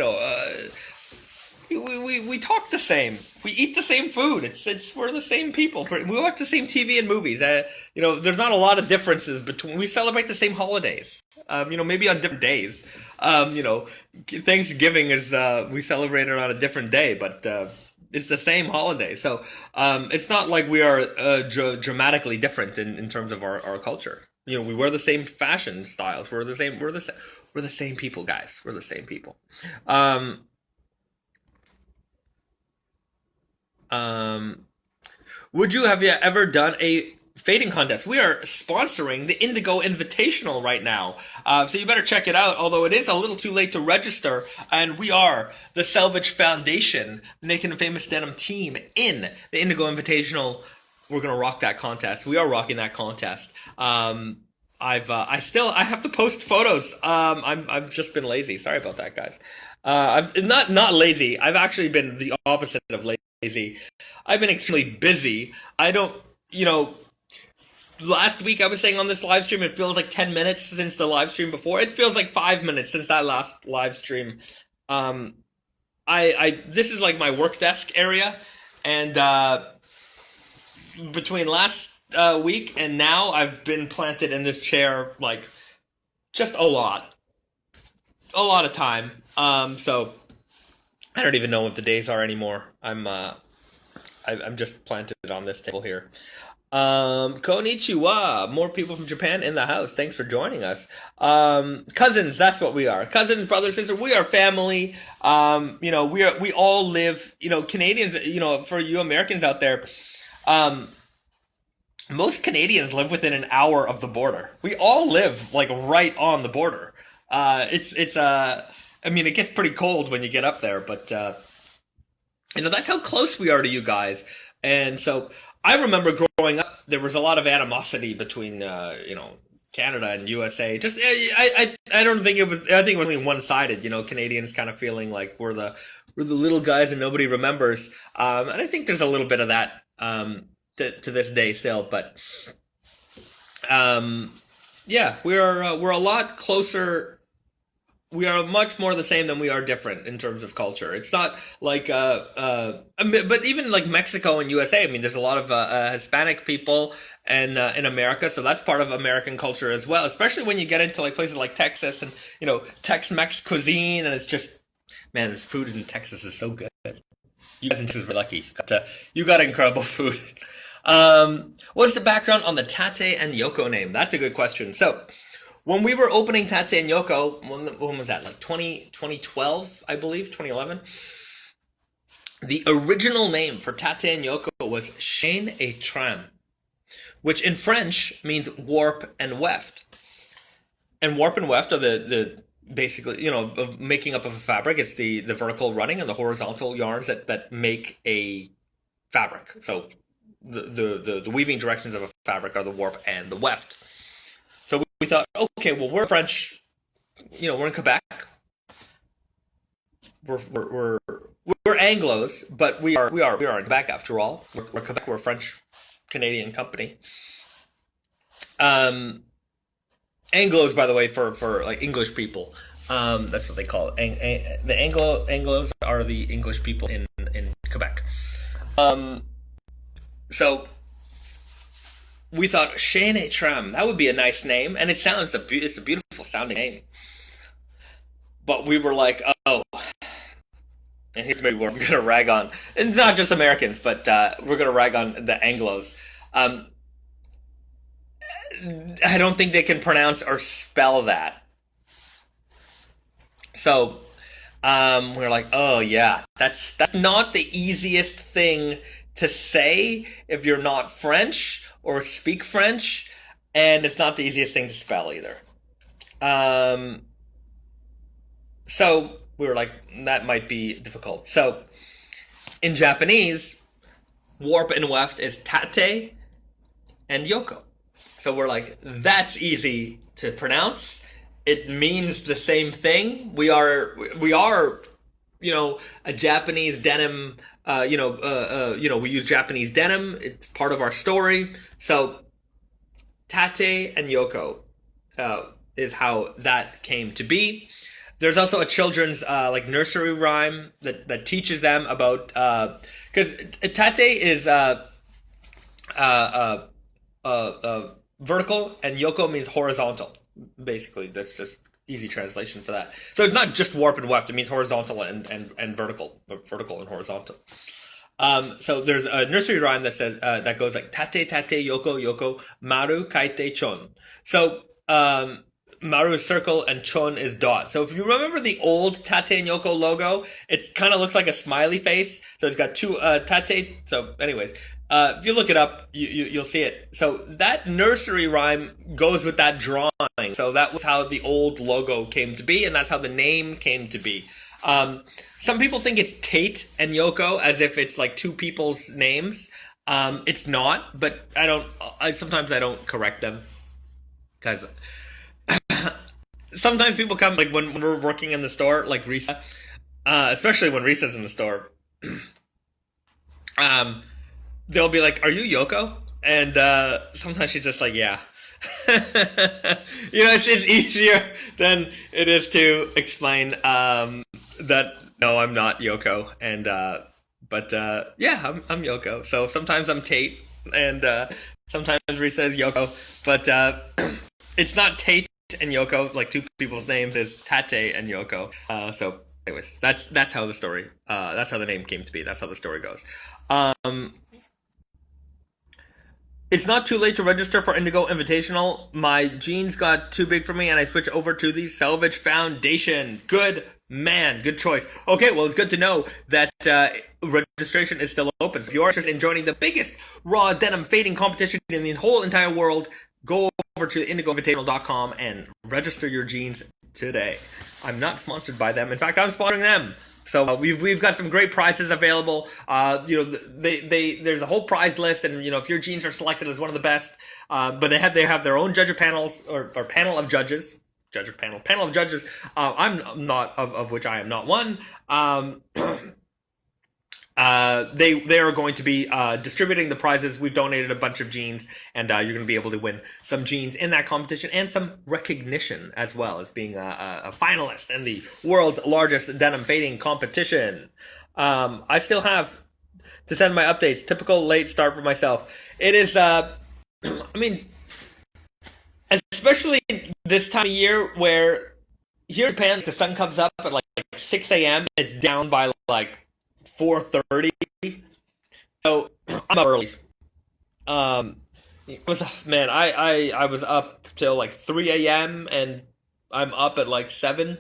talk the same. We eat the same food. We're the same people. We watch the same TV and movies. There's not a lot of differences between. We celebrate the same holidays. Maybe on different days. Thanksgiving is we celebrate it on a different day, but it's the same holiday. So it's not like we are dramatically different in terms of our culture. We wear the same fashion styles. We're the same. We're the same people, guys. We're the same people. Have you ever done a fading contest? We are sponsoring the Indigo Invitational right now. So you better check it out, although it is a little too late to register. And we are the Selvage Foundation, making a famous denim team in the Indigo Invitational. We're going to rock that contest. We are rocking that contest. I have to post photos. I've just been lazy. Sorry about that, guys. I'm not lazy. I've actually been the opposite of lazy. I've been extremely busy. I don't, last week I was saying on this live stream, it feels like 10 minutes since the live stream before. It feels like 5 minutes since that last live stream. This is like my work desk area, and between last week and now, I've been planted in this chair like just a lot of time. So I don't even know what the days are anymore. I'm just planted on this table here. Konnichiwa. More people from Japan in the house. Thanks for joining us. Cousins, that's what we are. Cousins, brothers, sisters. We are family. We all live, Canadians, for you Americans out there, most Canadians live within an hour of the border. We all live like right on the border. It gets pretty cold when you get up there, but that's how close we are to you guys. And so I remember growing up, there was a lot of animosity between Canada and USA. Just I don't think it was. I think it was only one-sided. Canadians kind of feeling like we're the little guys and nobody remembers. And I think there's a little bit of that to this day still. But we're a lot closer. We are much more the same than we are different in terms of culture. It's not like, but even like Mexico and USA, there's a lot of Hispanic people and in America, so that's part of American culture as well. Especially when you get into like places like Texas and Tex-Mex cuisine, and it's just, man, this food in Texas is so good. You guys in Texas were lucky. You got incredible food. What's the background on the Tate and Yoko name? That's a good question. So, when we were opening Tate and Yoko, when was that? Like 2012, I believe, 2011. The original name for Tate and Yoko was Chaîne et Trame, which in French means warp and weft. And warp and weft are the basically, making up of a fabric. It's the vertical running and the horizontal yarns that make a fabric. So the weaving directions of a fabric are the warp and the weft. So we thought, okay, well, we're French, we're in Quebec. We're Anglos, but we are in Quebec after all. We're Quebec. We're a French Canadian company. Anglos, by the way, for like English people, that's what they call it. The Anglos are the English people in Quebec. So we thought Shane Tram, that would be a nice name, and it's a beautiful sounding name. But we were like, oh, and here's maybe where we're gonna rag on. It's not just Americans, but we're gonna rag on the Anglos. Um, I don't think they can pronounce or spell that. So we're like, oh yeah, that's not the easiest thing to say if you're not French or speak French, and it's not the easiest thing to spell either. Um, so we were like, that might be difficult. So in Japanese, warp and weft is tate and yoko. So we're like, that's easy to pronounce. It means the same thing. We are, a Japanese denim. We use Japanese denim. It's part of our story. So Tate and Yoko is how that came to be. There's also a children's nursery rhyme that teaches them about because Tate is vertical and Yoko means horizontal. Basically, that's just easy translation for that. So it's not just warp and weft; it means horizontal and vertical, vertical and horizontal. So there's a nursery rhyme that says that goes like tate tate yoko yoko maru kaite chon. So maru is circle and chon is dot. So if you remember the old Tate and Yoko logo, it kind of looks like a smiley face. So it's got two Tate. So anyways, if you look it up, you'll see it. So that nursery rhyme goes with that drawing. So that was how the old logo came to be, and that's how the name came to be. Some people think it's Tate and Yoko as if it's like two people's names. It's not, but sometimes I don't correct them because sometimes people come like when we're working in the store, like Risa, especially when Risa's in the store. They'll be like, "Are you Yoko?" And sometimes she's just like, "Yeah." It's easier than it is to explain that no, I'm not Yoko, and but yeah, I'm Yoko. So sometimes I'm Tate, and sometimes Risa is Yoko, but it's not Tate and Yoko, like two people's names. It's Tate and Yoko. So, anyways, that's how the story. That's how the name came to be. That's how the story goes. It's not too late to register for Indigo Invitational. My jeans got too big for me, and I switched over to the Selvage Foundation. Good man, good choice. Okay, well, it's good to know that registration is still open. So if you are interested in joining the biggest raw denim fading competition in the whole entire world, go over to indigoinvitational.com and register your jeans today. I'm not sponsored by them. In fact, I'm sponsoring them. So we've got some great prizes available. There's a whole prize list, and if your jeans are selected as one of the best, but they have their own judge panels or panel of judges. Panel of judges. I'm not of which I am not one. They are going to be distributing the prizes. We've donated a bunch of jeans, and you're going to be able to win some jeans in that competition and some recognition as well as being a finalist in the world's largest denim fading competition. I still have to send my updates. Typical late start for myself. It is, especially this time of year where here in Japan, the sun comes up at like 6 a.m. It's down by like 4:30. So I'm up early. I was up till like 3 a.m. and I'm up at like 7.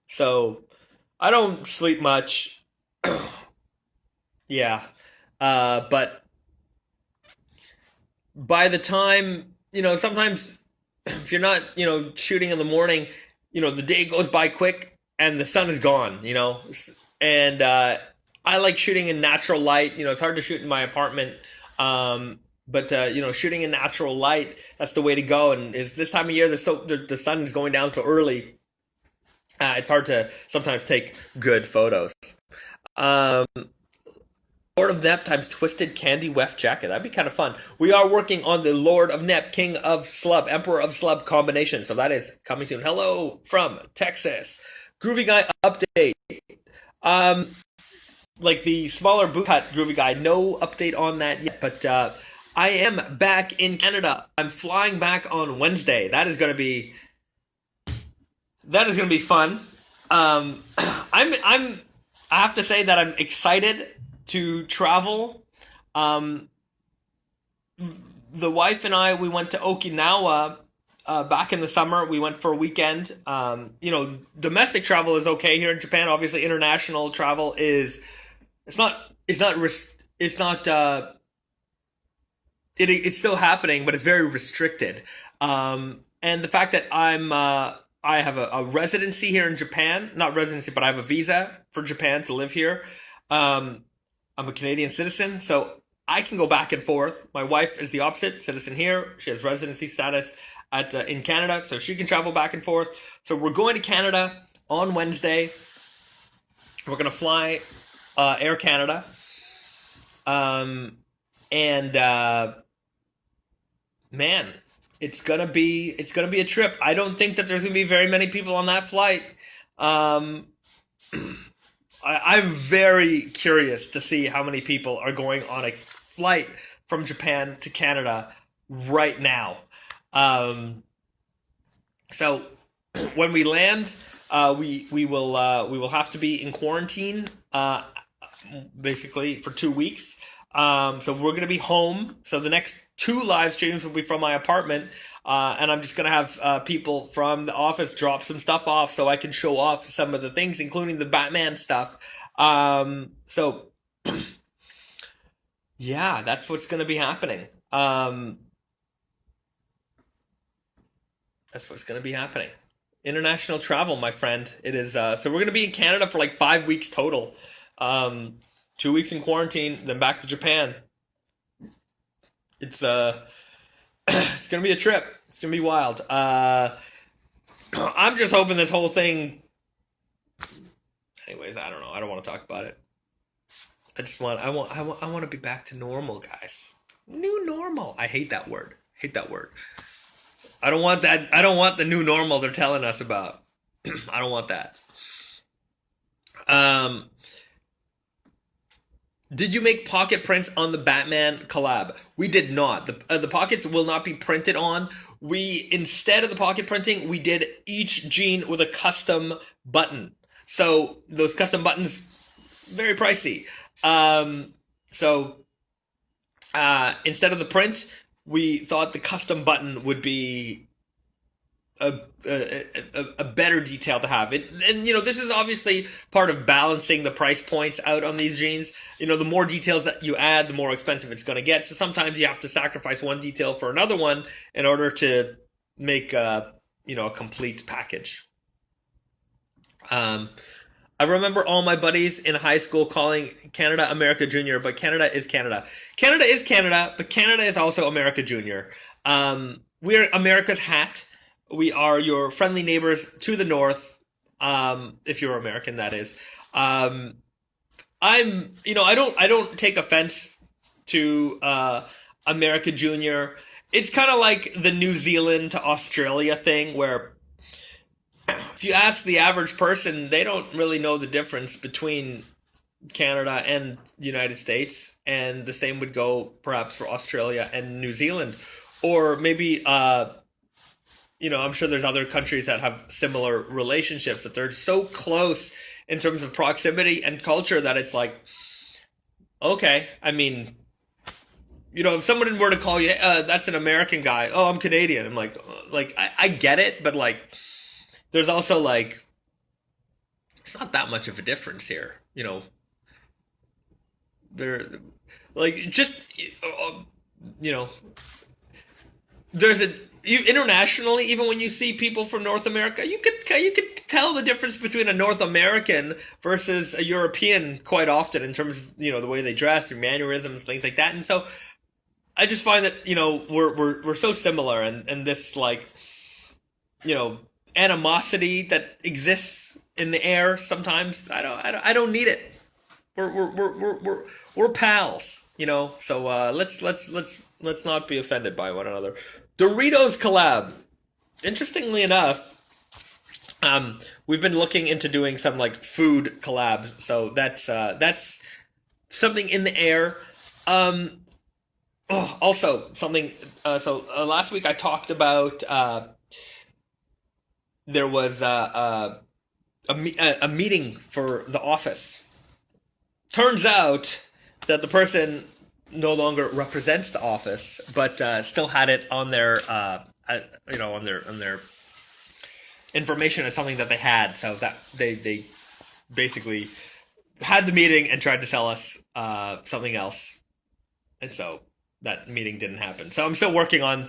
So I don't sleep much. Yeah. But by the time, sometimes if you're not, shooting in the morning, the day goes by quick and the sun is gone, and I like shooting in natural light. It's hard to shoot in my apartment, but shooting in natural light, that's the way to go. And is this time of year, the sun is going down so early, it's hard to sometimes take good photos. Lord of Nep times Twisted Candy Weft Jacket. That'd be kind of fun. We are working on the Lord of Nep, King of Slub, Emperor of Slub combination. So that is coming soon. Hello from Texas. Groovy Guy update. Like the smaller boot cut Groovy Guy, no update on that yet. But I am back in Canada. I'm flying back on Wednesday. That is gonna be fun. I'm I have to say that I'm excited to travel. Um, the wife and I, we went to Okinawa back in the summer. We went for a weekend. Domestic travel is okay here in Japan. Obviously, international travel is it's not it's not it's not it's still happening, but it's very restricted. And the fact that I have a residency here in Japan, not residency, but I have a visa for Japan to live here. Um, I'm a Canadian citizen, so I can go back and forth. My wife is the opposite, citizen here. She has residency status at in Canada, so she can travel back and forth. So we're going to Canada on Wednesday. We're gonna fly Air Canada, and man, it's gonna be a trip. I don't think that there's gonna be very many people on that flight. Um, I'm very curious to see how many people are going on a flight from Japan to Canada right now. Um, so when we land, we will have to be in quarantine, basically for 2 weeks. So we're gonna be home. So the next two live streams will be from my apartment, and I'm just gonna have people from the office drop some stuff off so I can show off some of the things, including the Batman stuff. So yeah, that's what's gonna be happening. That's what's gonna be happening. International travel, my friend. It is. So we're gonna be in Canada for like 5 weeks total. Um, 2 weeks in quarantine, then back to Japan. It's it's gonna be a trip. It's gonna be wild. I'm just hoping this whole thing. Anyways, I don't know. I don't want to talk about it. I want to be back to normal, guys. New normal. I hate that word. Hate that word. I don't want that. I don't want the new normal they're telling us about. I don't want that. Um, Did you make pocket prints on the Batman collab? We did not. The pockets will not be printed on. We, instead of the pocket printing, we did each jean with a custom button. So those custom buttons, very pricey. So instead of the print, we thought the custom button would be a better detail to have. And this is obviously part of balancing the price points out on these jeans. The more details that you add, the more expensive it's going to get. So sometimes you have to sacrifice one detail for another one in order to make a complete package. I remember all my buddies in high school calling Canada America Junior, but Canada is Canada. Canada is Canada, but Canada is also America Junior. We're America's hat. We are your friendly neighbors to the north, if you're American, that is. I don't take offense to America Junior. It's kind of like the New Zealand to Australia thing, where if you ask the average person, they don't really know the difference between Canada and the United States, and the same would go perhaps for Australia and New Zealand, or maybe I'm sure there's other countries that have similar relationships, that they're so close in terms of proximity and culture that it's like, okay, I mean, if someone were to call you, that's an American guy. Oh, I'm Canadian. I'm like I get it, but like, there's also like, it's not that much of a difference here. There, like, just, you know, there's internationally, even when you see people from North America, you could tell the difference between a North American versus a European quite often in terms of the way they dress, their mannerisms, things like that. And so I just find that we're so similar, and this like animosity that exists in the air sometimes. I don't need it. We're pals, So let's not be offended by one another. Doritos collab. Interestingly enough, we've been looking into doing some like food collabs, so that's something in the air. Oh, also something. Last week I talked about there was a meeting for the office. Turns out that the person no longer represents the office, but still had it on their on their information as something that they had. So that they basically had the meeting and tried to sell us something else, and so that meeting didn't happen. So I'm still working on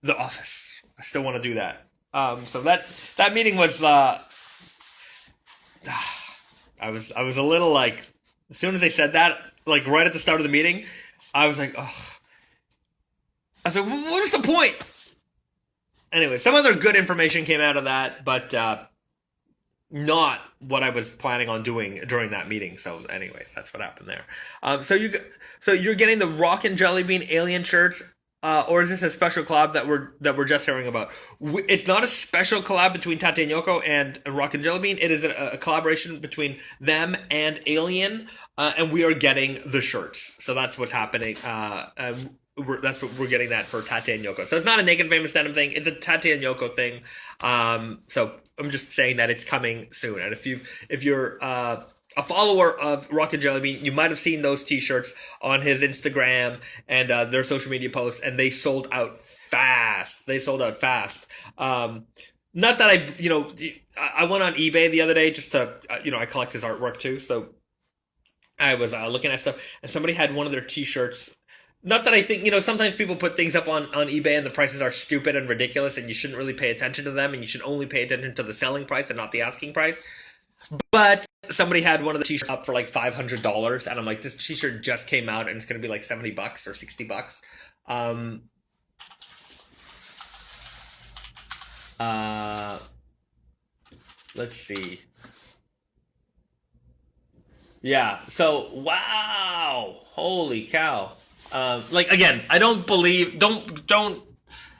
the office. I still want to do that. So that meeting was I was a little like, as soon as they said that, like right at the start of the meeting, I was like, oh. I was like, what is the point? Anyway, some other good information came out of that, but not what I was planning on doing during that meeting. So, anyways, that's what happened there. So you're getting the Rock and Jelly Bean alien shirts, or is this a special collab that we're just hearing about? It's not a special collab between Tate and Yoko and Rock and Jelly Bean. It is a collaboration between them and Alien, and we are getting the shirts. So that's what's happening. That's what we're getting that for Tate and Yoko. So it's not a Naked Famous Denim thing. It's a Tate and Yoko thing. So I'm just saying that it's coming soon. And if you're a follower of Rock and Jelly Bean, you might have seen those T-shirts on his Instagram and their social media posts, and they sold out fast. Not that I went on eBay the other day just to, I collect his artwork too. So I was looking at stuff, and somebody had one of their T-shirts. Not that I think, sometimes people put things up on eBay and the prices are stupid and ridiculous and you shouldn't really pay attention to them and you should only pay attention to the selling price and not the asking price. But somebody had one of the T-shirts up for like $500 and I'm like, this T-shirt just came out and it's going to be like $70 or $60. Let's see. Yeah, so, wow. Holy cow. Again, I don't believe, don't,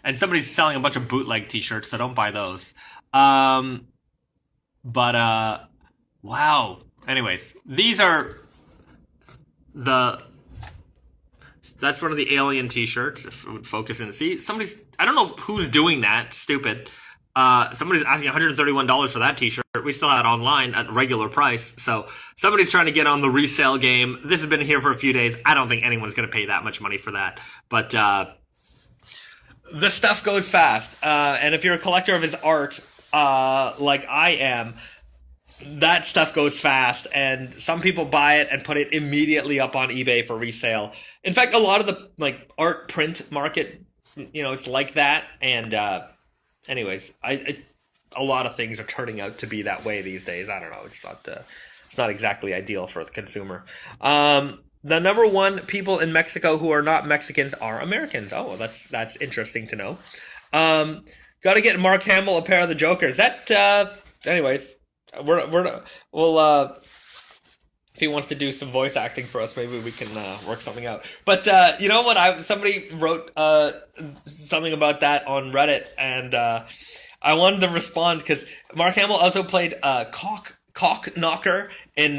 and somebody's selling a bunch of bootleg T-shirts, so don't buy those. Wow. Anyways, these are that's one of the Alien T-shirts, if it would focus in. See, I don't know who's doing that, stupid. Somebody's asking $131 for that T-shirt. We still have it online at regular price. So somebody's trying to get on the resale game. This has been here for a few days. I don't think anyone's going to pay that much money for that. But the stuff goes fast. And if you're a collector of his art, like I am, that stuff goes fast. And some people buy it and put it immediately up on eBay for resale. In fact, a lot of the art print market, it's like that. And anyways, a lot of things are turning out to be that way these days. I don't know. It's not exactly ideal for the consumer. The number one people in Mexico who are not Mexicans are Americans. Oh, that's interesting to know. Got to get Mark Hamill a pair of the Jokers. Anyways, we'll if he wants to do some voice acting for us, maybe we can work something out. But you know what? Somebody wrote something about that on Reddit, and I wanted to respond because Mark Hamill also played Cock Knocker in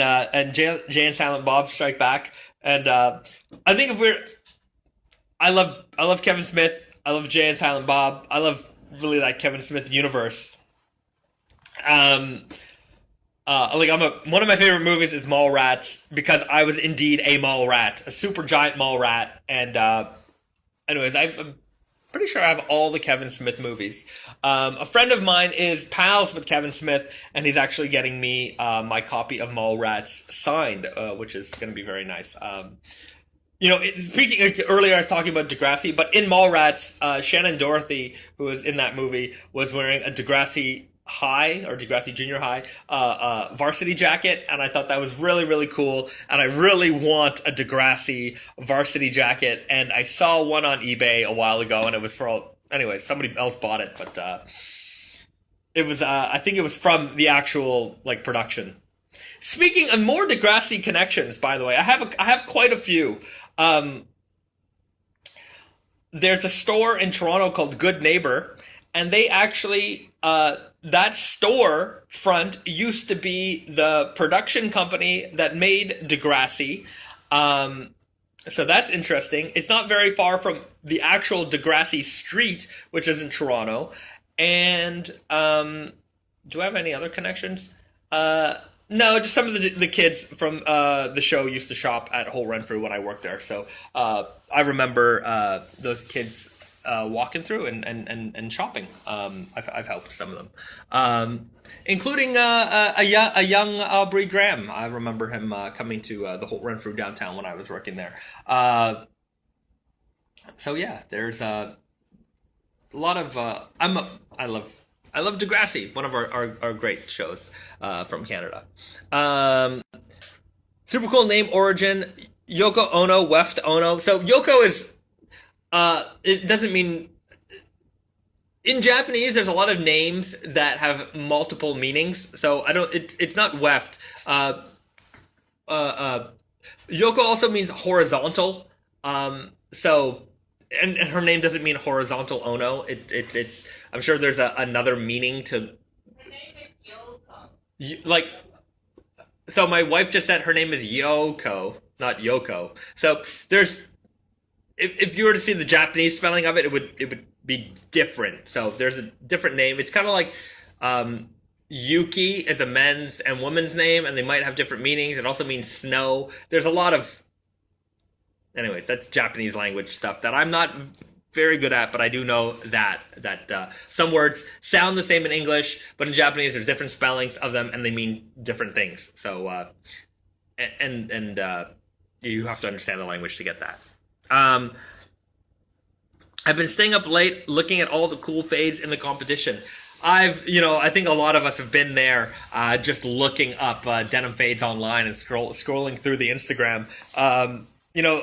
Jay and Silent Bob Strike Back, and I think I love Kevin Smith. I love Jay and Silent Bob. I love really that Kevin Smith universe. One of my favorite movies is Mallrats because I was indeed a mall rat, a super giant mall rat. And anyways, I'm pretty sure I have all the Kevin Smith movies. A friend of mine is pals with Kevin Smith, and he's actually getting me my copy of Mallrats signed, which is going to be very nice. Speaking earlier, I was talking about Degrassi, but in Mallrats, Shannon Dorothy, who was in that movie, was wearing a Degrassi High or Degrassi Junior High varsity jacket, and I thought that was really, really cool, and I really want a Degrassi varsity jacket, and I saw one on eBay a while ago, and it was somebody else bought it, but it was I think it was from the actual production. Speaking of more Degrassi connections, by the way, I have quite a few. There's a store in Toronto called Good Neighbor, and they actually that store front used to be the production company that made Degrassi. So that's interesting. It's not very far from the actual Degrassi Street, which is in Toronto. And do I have any other connections? Uh, no, just some of the kids from the show used to shop at Whole Renfrew when I worked there. So I remember those kids walking through and shopping. I've helped some of them, including a young Aubrey Graham. I remember him coming to the Whole Renfrew downtown when I was working there. So yeah, there's a lot of I love Degrassi, one of our great shows from Canada. Um, Super cool name origin. Yoko Ono, Weft Ono. So Yoko is it doesn't mean in Japanese. There's a lot of names that have multiple meanings. So I don't. It's not Weft. Uh, uh, Yoko also means horizontal. So and her name doesn't mean horizontal Ono. It's I'm sure there's another meaning to like. So my wife just said her name is Yoko, not Yoko. So there's if you were to see the Japanese spelling of it, it would be different. So there's a different name. It's kind of like Yuki is a men's and woman's name, and they might have different meanings. It also means snow. There's a lot of anyways, that's Japanese language stuff that I'm not very good at, but I do know that some words sound the same in English, but in Japanese there's different spellings of them, and they mean different things. So you have to understand the language to get that. Um, I've been staying up late looking at all the cool fades in the competition. I think a lot of us have been there, just looking up denim fades online and scrolling through the Instagram. You know,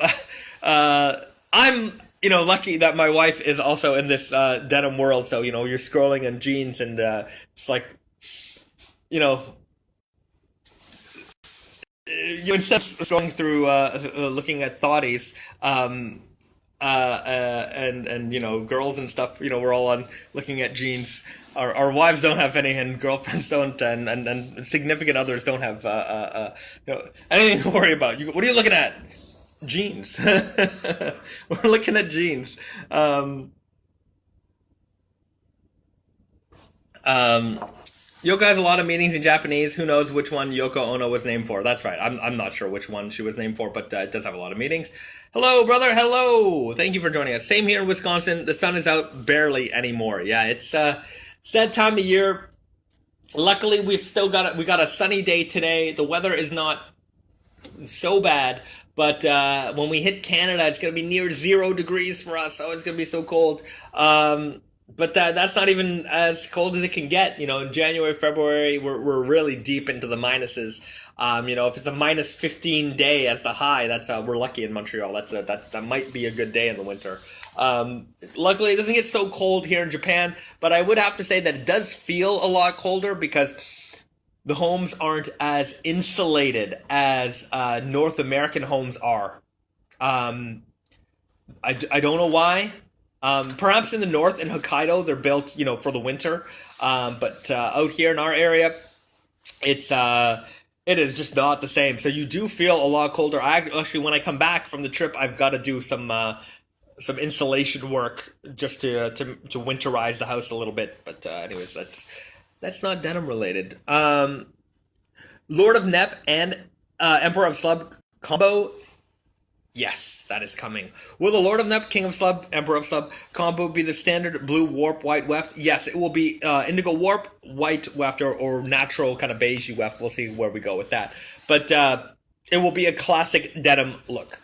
I'm lucky that my wife is also in this denim world. So you're scrolling on jeans and it's like you know you instead of scrolling through looking at thotties and girls and stuff. We're all on looking at jeans. Our wives don't have any, and girlfriends don't, and significant others don't have anything to worry about. What are you looking at? Jeans. We're looking at jeans. Yoko has a lot of meanings in Japanese. Who knows which one Yoko Ono was named for? That's right. I'm not sure which one she was named for, but it does have a lot of meanings. Hello, brother. Hello. Thank you for joining us. Same here in Wisconsin. The sun is out barely anymore. Yeah, it's that time of year. Luckily, we've still got we got a sunny day today. The weather is not so bad, but when we hit Canada, it's going to be near 0 degrees for us. Oh, it's going to be so cold. But that's not even as cold as it can get. In January, February, we're really deep into the minuses. If it's a minus 15 day as the high, that's we're lucky in Montreal. That might be a good day in the winter. Luckily, it doesn't get so cold here in Japan, but I would have to say that it does feel a lot colder because the homes aren't as insulated as North American homes are. I don't know why. Perhaps in the north, in Hokkaido, they're built, for the winter. But out here in our area, it is just not the same. So you do feel a lot colder. Actually, when I come back from the trip, I've got to do some insulation work just to winterize the house a little bit. But anyways, that's not denim related. Lord of Nep and Emperor of Slub combo. Yes, that is coming. Will the Lord of Nep, King of Slub, Emperor of Slub combo be the standard blue warp, white weft? Yes, it will be indigo warp, white weft, or natural kind of beigey weft. We'll see where we go with that. But it will be a classic denim look.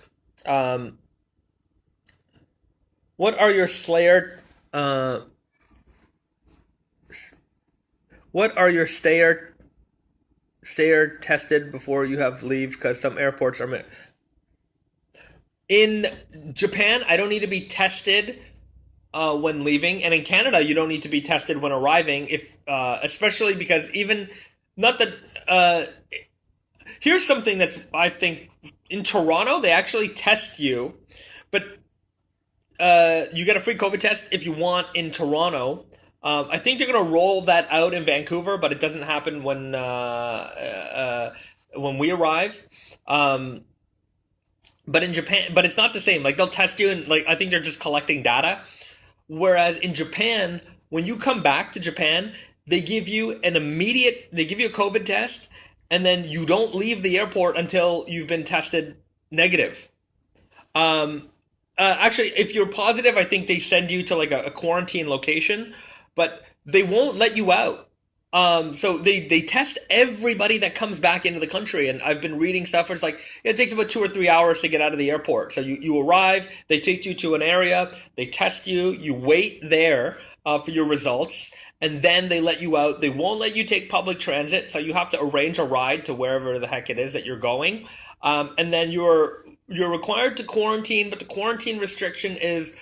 What are your Slayer... what are your stayer tested before you have leave? Because some airports are... In Japan, I don't need to be tested when leaving, and in Canada, you don't need to be tested when arriving. Especially because not that. Here's something that's I think in Toronto they actually test you, but you get a free COVID test if you want in Toronto. I think they're going to roll that out in Vancouver, but it doesn't happen when we arrive. But in Japan, but it's not the same. Like they'll test you, and like I think they're just collecting data. Whereas in Japan, when you come back to Japan, they give you a COVID test, and then you don't leave the airport until you've been tested negative. Um, Actually, if you're positive, I think they send you to like a quarantine location, but they won't let you out. So they test everybody that comes back into the country, and I've been reading stuff where it's like it takes about 2 or 3 hours to get out of the airport. So you arrive, they take you to an area, they test you, you wait there for your results, and then they let you out. They won't let you take public transit, so you have to arrange a ride to wherever the heck it is that you're going, and then you're required to quarantine, but the quarantine restriction is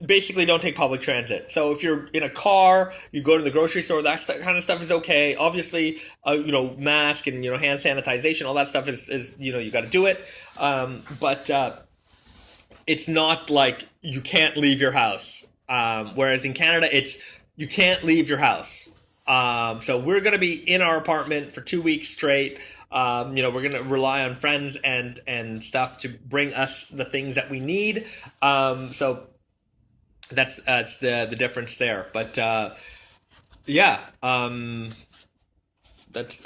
basically don't take public transit. So if you're in a car, you go to the grocery store, kind of stuff is okay. Obviously, mask and hand sanitization, all that stuff is you got to do it. But it's not like you can't leave your house. Whereas in Canada, it's you can't leave your house. So we're gonna be in our apartment for 2 weeks straight. We're gonna rely on friends and stuff to bring us the things that we need. So that's the difference there. But yeah, I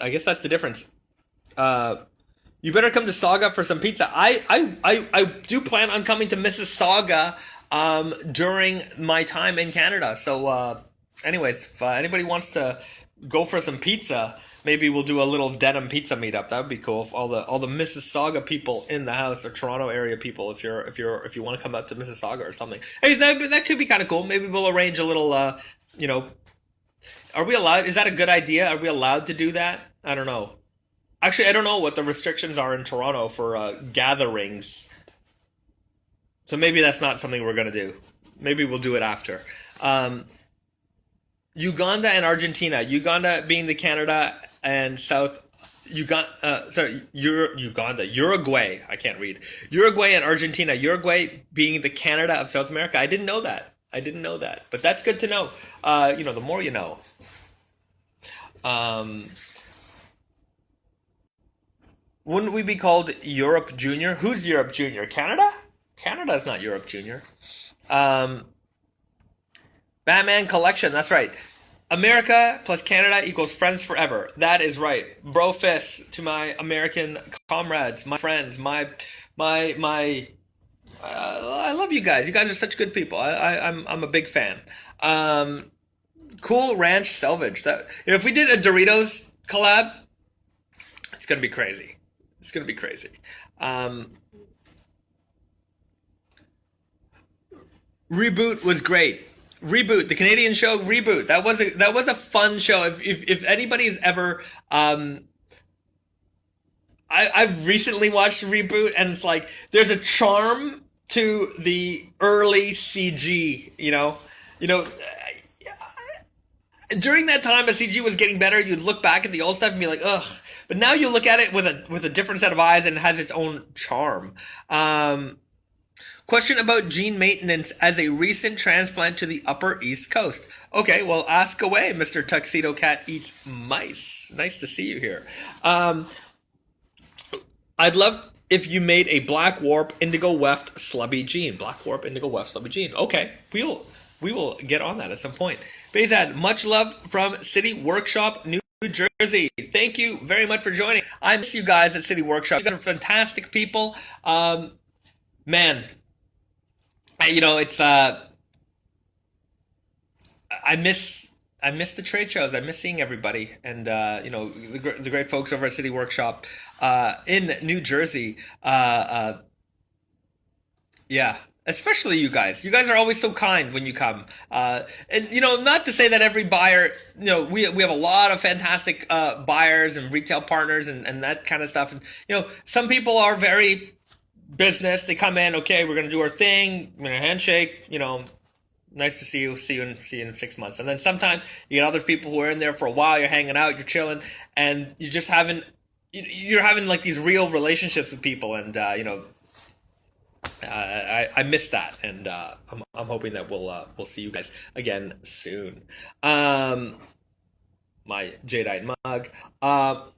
guess that's the difference. You better come to Saga for some pizza. I do plan on coming to Mississauga during my time in Canada. So anyways, if anybody wants to go for some pizza, maybe we'll do a little Denim pizza meetup. That would be cool. If all the Mississauga people in the house, or Toronto area people, if you want to come out to Mississauga or something, hey, that could be kind of cool. Maybe we'll arrange a little. Are we allowed? Is that a good idea? Are we allowed to do that? I don't know. Actually, I don't know what the restrictions are in Toronto for gatherings. So maybe that's not something we're gonna do. Maybe we'll do it after. Uganda and Argentina. Uganda being the Canada and South Uganda, Uruguay. I can't read. Uruguay and Argentina. Uruguay being the Canada of South America. I didn't know that. But that's good to know. The more you know. Wouldn't we be called Europe Junior? Who's Europe Junior? Canada? Canada's not Europe Junior. Um, Batman Collection. That's right. America plus Canada equals friends forever. That is right. Bro fists to my American comrades, my friends, my. I love you guys. You guys are such good people. I'm a big fan. Cool Ranch Selvage. That if we did a Doritos collab, it's gonna be crazy. It's gonna be crazy. Um, Reboot was great. Reboot, the Canadian show Reboot. That was a fun show. If anybody's ever I've recently watched Reboot, and it's like there's a charm to the early CG, during that time as CG was getting better, you'd look back at the old stuff and be like, ugh. But now you look at it with a different set of eyes, and it has its own charm. Question about gene maintenance as a recent transplant to the Upper East Coast. Okay, well, ask away, Mr. Tuxedo Cat Eats Mice. Nice to see you here. I'd love if you made a Black Warp Indigo Weft Slubby Gene. Black Warp Indigo Weft Slubby Gene. Okay, we will get on that at some point. Bezad, much love from City Workshop, New Jersey. Thank you very much for joining. I miss you guys at City Workshop. You guys are fantastic people. Man, it's I miss the trade shows. I miss seeing everybody, and the great folks over at City Workshop in New Jersey. Yeah, especially you guys. You guys are always so kind when you come. And not to say that every buyer. We have a lot of fantastic buyers and retail partners and that kind of stuff. And some people are very business. They come in, okay, we're gonna do our thing, we're gonna handshake, nice to see you, see you in 6 months. And then sometimes you get other people who are in there for a while, you're hanging out, you're chilling, and you're having like these real relationships with people, and I miss that, and I'm hoping that we'll see you guys again soon. my jadeite mug.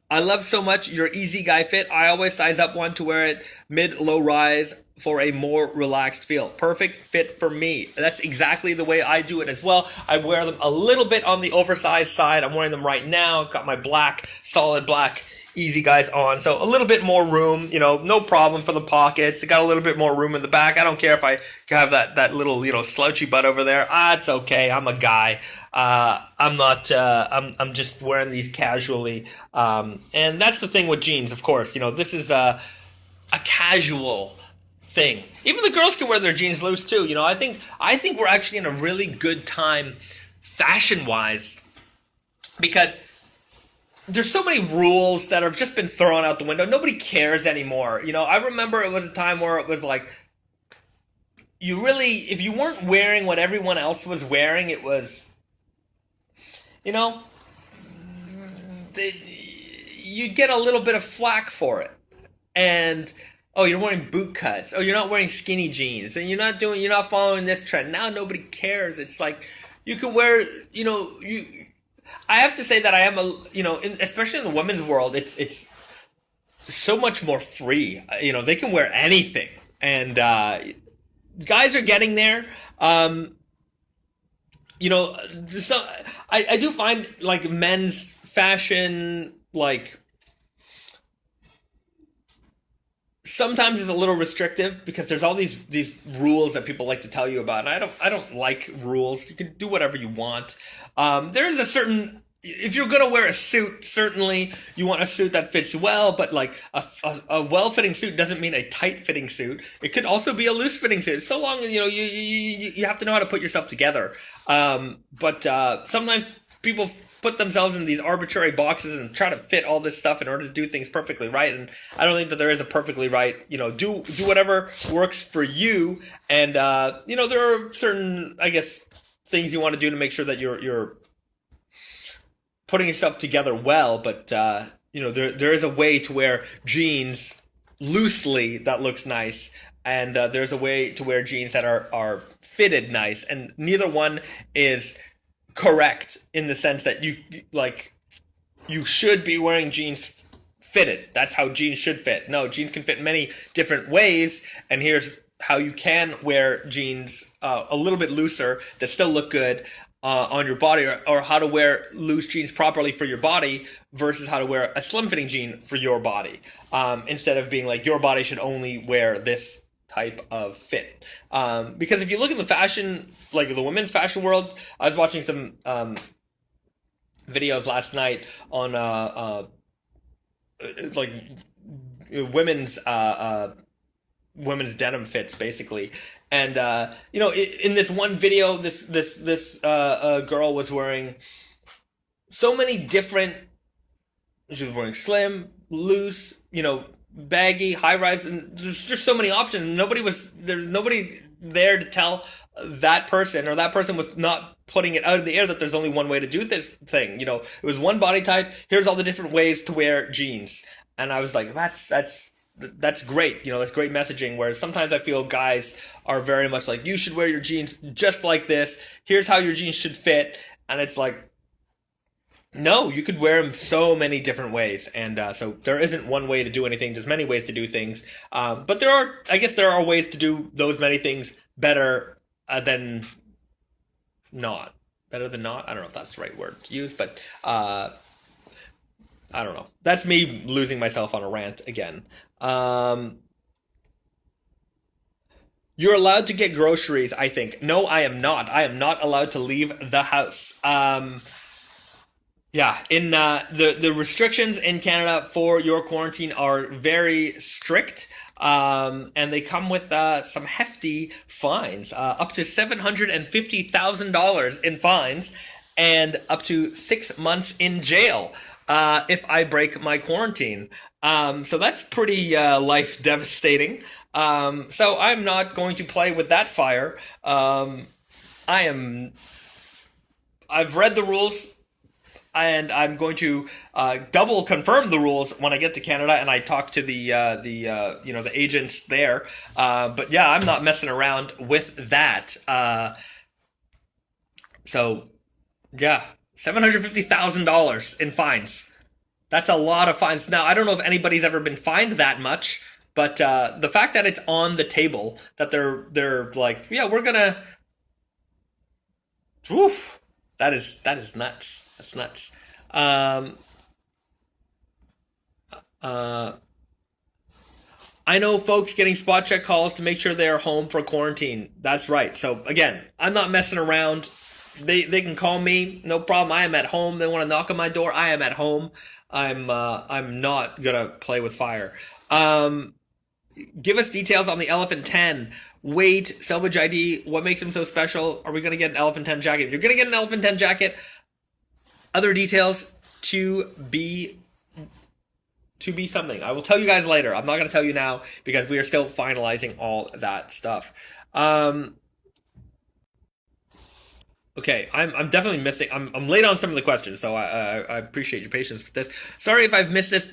I love so much your easy guy fit. I always size up one to wear it mid low rise for a more relaxed feel. Perfect fit for me. That's exactly the way I do it as well. I wear them a little bit on the oversized side. I'm wearing them right now. I've got my black, solid black easy guys on, so a little bit more room, no problem for the pockets. It got a little bit more room in the back. I don't care if I have that little slouchy butt over there. It's okay. I'm a guy. I'm not. I'm just wearing these casually, and that's the thing with jeans. Of course, this is a casual thing. Even the girls can wear their jeans loose too. I think we're actually in a really good time, fashion wise, because there's so many rules that have just been thrown out the window. Nobody cares anymore. I remember it was a time where it was like, if you weren't wearing what everyone else was wearing, it was, you'd get a little bit of flack for it. And, oh, you're wearing boot cuts. Oh, you're not wearing skinny jeans. And you're not following this trend. Now nobody cares. It's like, you can wear, I have to say that I am especially in the women's world, it's so much more free. They can wear anything, and guys are getting there. I do find like men's fashion like sometimes it's a little restrictive because there's all these rules that people like to tell you about, and I don't like rules. You can do whatever you want. There is a certain, if you're gonna wear a suit, certainly you want a suit that fits well, but like a well-fitting suit doesn't mean a tight-fitting suit. It could also be a loose-fitting suit. So long as you have to know how to put yourself together. But sometimes people put themselves in these arbitrary boxes and try to fit all this stuff in order to do things perfectly right. And I don't think that there is a perfectly right, do whatever works for you. And, there are certain, I guess, things you want to do to make sure that you're putting yourself together well. But, there is a way to wear jeans loosely that looks nice. And there's a way to wear jeans that are fitted nice. And neither one is correct in the sense that you should be wearing jeans fitted. That's how jeans should fit. No, jeans can fit many different ways, and here's how you can wear jeans a little bit looser that still look good on your body, or how to wear loose jeans properly for your body versus how to wear a slim fitting jean for your body, instead of being like your body should only wear this type of fit. Because if you look at the fashion, like the women's fashion world, I was watching some videos last night on like women's denim fits basically. And in this one video, this girl was wearing so many different. She was wearing slim, loose, baggy, high rise, and there's just so many options. There's nobody there to tell that person, or that person was not putting it out of the air that there's only one way to do this thing. It was one body type. Here's all the different ways to wear jeans, and I was like, that's great. That's great messaging. Whereas sometimes I feel guys are very much like, you should wear your jeans just like this. Here's how your jeans should fit, and it's like, no, you could wear them so many different ways, and so there isn't one way to do anything. There's many ways to do things, but there are ways to do those many things better than not. Better than not? I don't know if that's the right word to use, but I don't know. That's me losing myself on a rant again. You're allowed to get groceries, I think. No, I am not. I am not allowed to leave the house. Yeah, in the restrictions in Canada for your quarantine are very strict, and they come with some hefty fines, up to $750,000 in fines, and up to 6 months in jail if I break my quarantine. So that's pretty life devastating. So I'm not going to play with that fire. I've read the rules. And I'm going to double confirm the rules when I get to Canada and I talk to the agents there. But yeah, I'm not messing around with that. So yeah, $750,000 in fines. That's a lot of fines. Now, I don't know if anybody's ever been fined that much, but the fact that it's on the table, that they're like, yeah, we're gonna, woof, that is nuts. That's nuts. Um, uh, I know folks getting spot check calls to make sure they're home for quarantine. That's right. So again, I'm not messing around. They can call me, no problem. I am at home. They want to knock on my door. I am at home. I'm not gonna play with fire. Give us details on the Elephant 10. Weight, salvage ID, what makes them so special? Are we gonna get an Elephant 10 jacket? If you're gonna get an Elephant 10 jacket, other details to be something. I will tell you guys later. I'm not gonna tell you now because we are still finalizing all that stuff. Okay, I'm definitely missing. I'm late on some of the questions, so I appreciate your patience with this. Sorry if I've missed this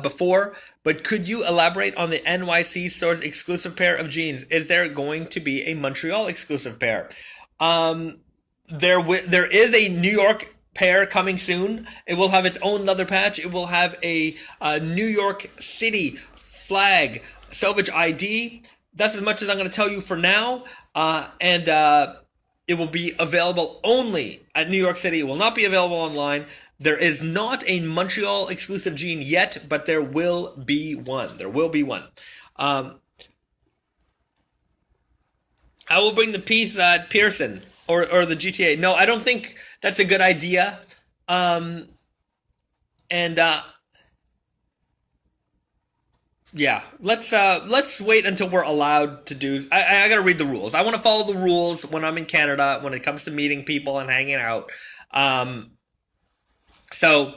before, but could you elaborate on the NYC store's exclusive pair of jeans? Is there going to be a Montreal exclusive pair? There is a New York pair coming soon. It will have its own leather patch. It will have a New York City flag salvage ID. That's as much as I'm going to tell you for now. And it will be available only at New York City. It will not be available online. There is not a Montreal exclusive jean yet, but there will be one. There will be one. I will bring the piece at Pearson or the GTA. No, I don't think that's a good idea. Yeah, let's wait until we're allowed to do. I gotta read the rules. I want to follow the rules when I'm in Canada when it comes to meeting people and hanging out. So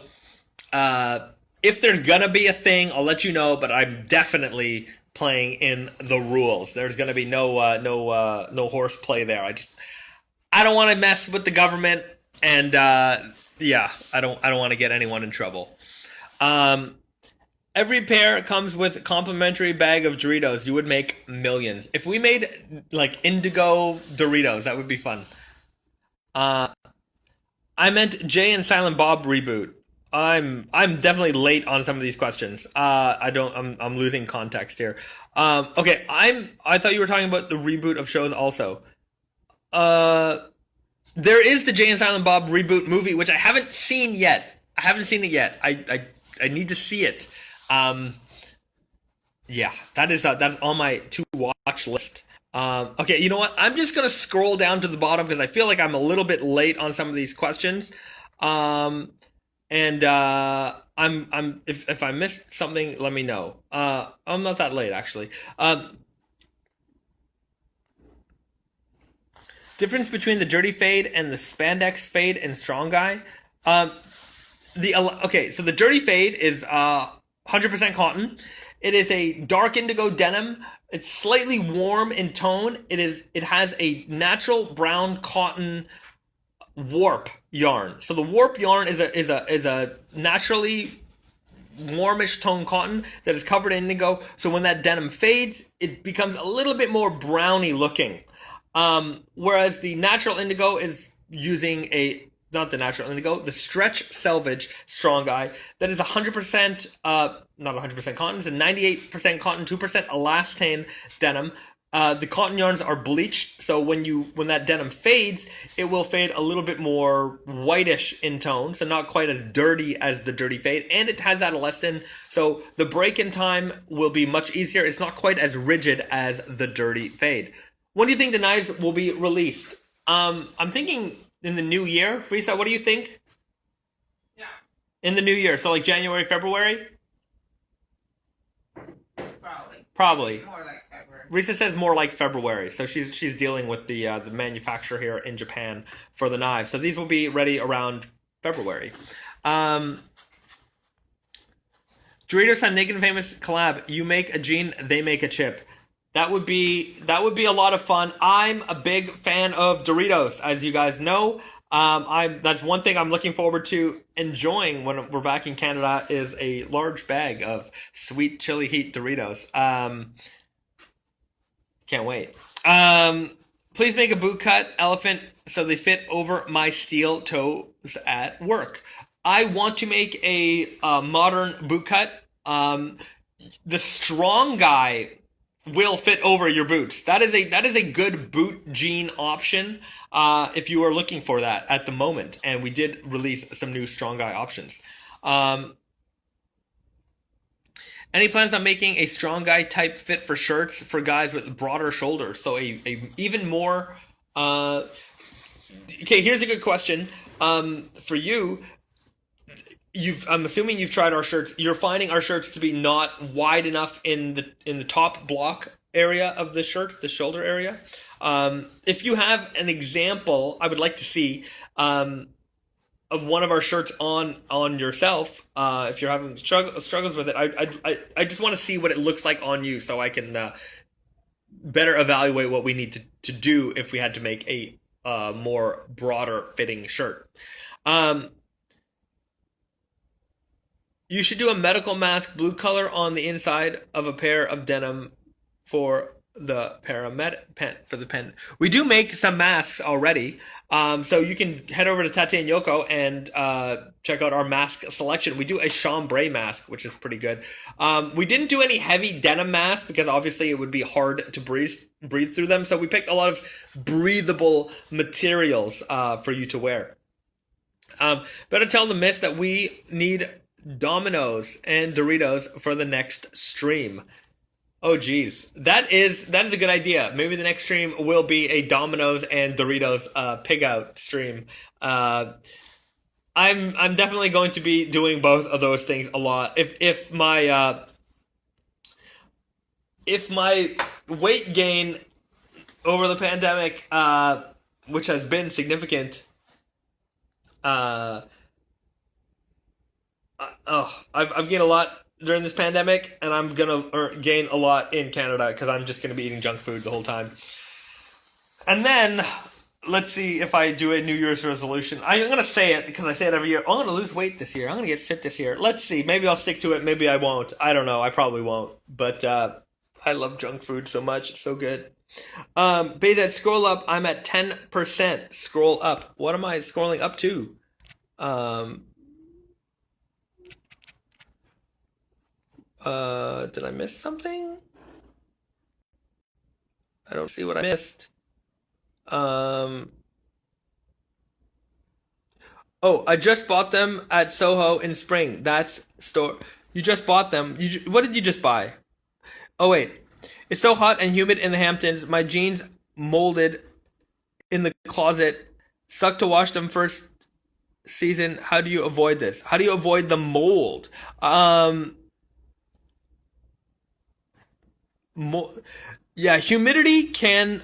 if there's gonna be a thing, I'll let you know. But I'm definitely playing in the rules. There's gonna be no horseplay there. I don't want to mess with the government, and yeah, I don't want to get anyone in trouble. Every pair comes with a complimentary bag of Doritos. You would make millions. If we made like indigo Doritos, that would be fun. I meant Jay and Silent Bob reboot. I'm definitely late on some of these questions. I'm losing context here. Okay, I thought you were talking about the reboot of shows also. There is the Jay and Silent Bob reboot movie, which I haven't seen yet. I haven't seen it yet. I need to see it. Yeah, that's on my to watch list. Okay, you know what? I'm just gonna scroll down to the bottom because I feel like I'm a little bit late on some of these questions. And if I missed something, let me know. I'm not that late actually. Difference between the dirty fade and the spandex fade in Strong Guy. Okay, so the dirty fade is 100% cotton. It is a dark indigo denim. It's slightly warm in tone. It has a natural brown cotton warp yarn. So the warp yarn is a naturally warmish tone cotton that is covered in indigo. So when that denim fades, it becomes a little bit more browny looking. Whereas the natural indigo is using not the natural indigo, the stretch selvage Strong Guy that is 100%, not 100% cotton, it's a 98% cotton, 2% elastane denim. The cotton yarns are bleached, so when that denim fades, it will fade a little bit more whitish in tone, so not quite as dirty as the dirty fade, and it has that elastin, so the break-in time will be much easier. It's not quite as rigid as the dirty fade. When do you think the knives will be released? I'm thinking in the new year. Risa, what do you think? Yeah. In the new year, so like January, February? Probably. More like February. Risa says more like February, so she's dealing with the manufacturer here in Japan for the knives. So these will be ready around February. Doritos time Naked and Famous collab. You make a jean, they make a chip. That would be a lot of fun. I'm a big fan of Doritos, as you guys know. That's one thing I'm looking forward to enjoying when we're back in Canada is a large bag of sweet chili heat Doritos. Can't wait. Please make a boot cut elephant so they fit over my steel toes at work. I want to make a modern boot cut. The strong guy will fit over your boots. That is a good boot jean option if you are looking for that at the moment. And we did release some new strong guy options. Any plans on making a strong guy type fit for shirts for guys with broader shoulders? So a even more. Okay, here's a good question for you. I'm assuming you've tried our shirts. You're finding our shirts to be not wide enough in the top block area of the shirts, the shoulder area. If you have an example, I would like to see of one of our shirts on yourself. If you're having struggles with it, I just want to see what it looks like on you, so I can better evaluate what we need to do if we had to make a more broader fitting shirt. You should do a medical mask blue color on the inside of a pair of denim for the pen. We do make some masks already. So you can head over to Tate and Yoko and check out our mask selection. We do a chambray mask, which is pretty good. We didn't do any heavy denim masks because obviously it would be hard to breathe through them. So we picked a lot of breathable materials for you to wear. Better tell the miss that we need Domino's and Doritos for the next stream. Oh geez, that is a good idea. Maybe the next stream will be a Domino's and Doritos pig out stream. I'm definitely going to be doing both of those things a lot. If my weight gain over the pandemic, which has been significant, I've gained a lot during this pandemic, and I'm gonna gain a lot in Canada because I'm just gonna be eating junk food the whole time. And then let's see if I do a New Year's resolution. I'm gonna say it because I say it every year. I'm gonna lose weight this year. I'm gonna get fit this year. Let's see. Maybe I'll stick to it. Maybe I won't. I don't know. I probably won't. But I love junk food so much. It's so good. Bezat, scroll up. I'm at 10%. Scroll up. What am I scrolling up to? Did I miss something? I don't see what I missed. Oh, I just bought them at Soho in spring. That's store. You just bought them. What did you just buy? Oh wait, it's so hot and humid in the Hamptons. My jeans molded in the closet. Suck to wash them first season. How do you avoid this? How do you avoid the mold? Yeah, humidity can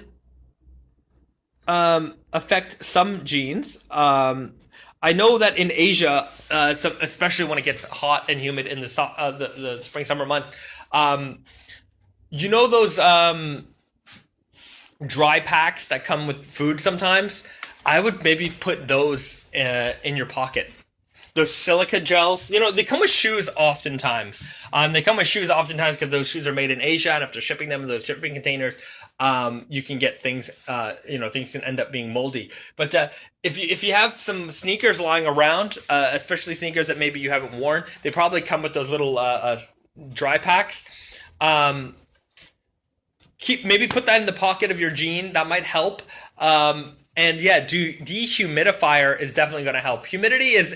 affect some jeans. I know that in Asia, especially when it gets hot and humid in the spring summer months, you know those dry packs that come with food sometimes? I would maybe put those in your pocket. Those silica gels, they come with shoes oftentimes. They come with shoes oftentimes because those shoes are made in Asia, and after shipping them in those shipping containers, you can get things, things can end up being moldy. But if you have some sneakers lying around, especially sneakers that maybe you haven't worn, they probably come with those little dry packs. Maybe put that in the pocket of your jean. That might help. And yeah, dehumidifier is definitely going to help. Humidity is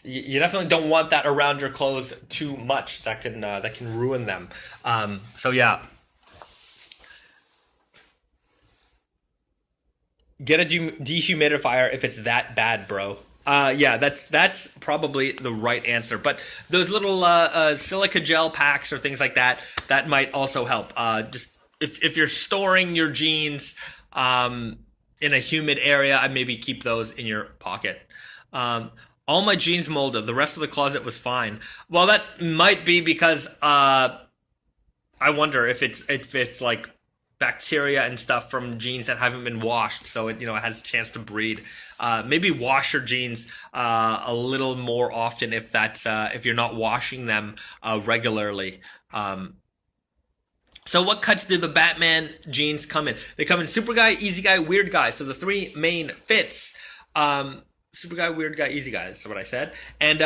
you definitely don't want that around your clothes too much. That can ruin them. So yeah, get a dehumidifier if it's that bad, bro. Yeah, that's probably the right answer. But those little silica gel packs or things like that might also help. Just if you're storing your jeans in a humid area, I maybe keep those in your pocket. All my jeans molded. The rest of the closet was fine. Well, that might be because I wonder if it's like bacteria and stuff from jeans that haven't been washed, so it has a chance to breed. Maybe wash your jeans a little more often if you're not washing them regularly. So what cuts do the Batman jeans come in? They come in super guy, easy guy, weird guy. So the three main fits. Super guy, weird guy, easy guy. That's what I said. And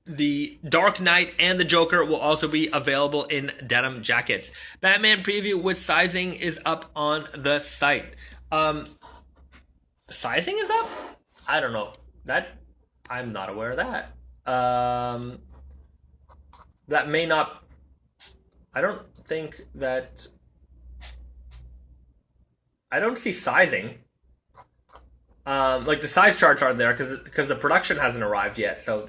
the Dark Knight and the Joker will also be available in denim jackets. Batman preview with sizing is up on the site. Sizing is up? I don't know. I'm not aware of that. That may not. I don't think that. I don't see sizing. Like the size charts aren't there because the production hasn't arrived yet. So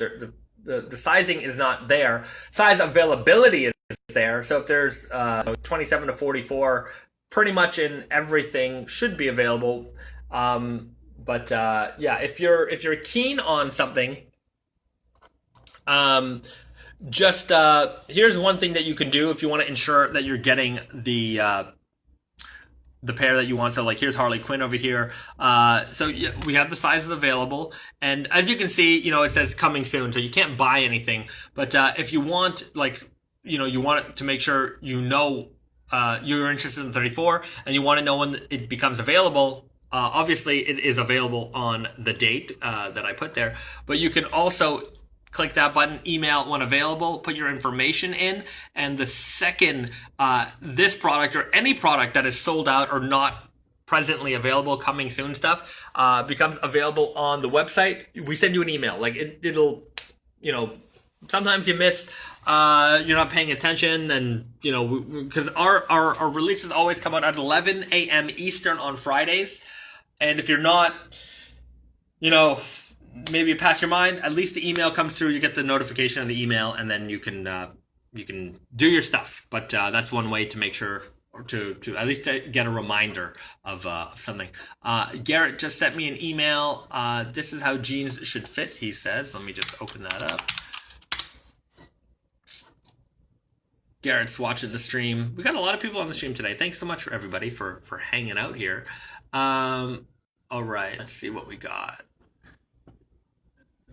the sizing is not there. Size availability is there. So if there's 27 to 44, pretty much in everything should be available. But if you're keen on something, just here's one thing that you can do if you want to ensure that you're getting the pair that you want. So like here's Harley Quinn over here. So yeah, we have the sizes available, and as you can see, it says coming soon, so you can't buy anything. But if you want, you want to make sure you're interested in 34, and you want to know when it becomes available. Obviously, it is available on the date that I put there, but you can also click that button, email when available, put your information in, and the second this product or any product that is sold out or not presently available, coming soon stuff, becomes available on the website, we send you an email. Like it'll, sometimes you miss, you're not paying attention, and because our releases always come out at 11 a.m. Eastern on Fridays, and if you're not, maybe you pass your mind, at least the email comes through, you get the notification of the email, and then you can do your stuff. But that's one way to make sure, or to at least get a reminder of something. Garrett just sent me an email. This is how jeans should fit, he says. Let me just open that up. Garrett's watching the stream. We got a lot of people on the stream today. Thanks so much for everybody for hanging out here. All right, let's see what we got.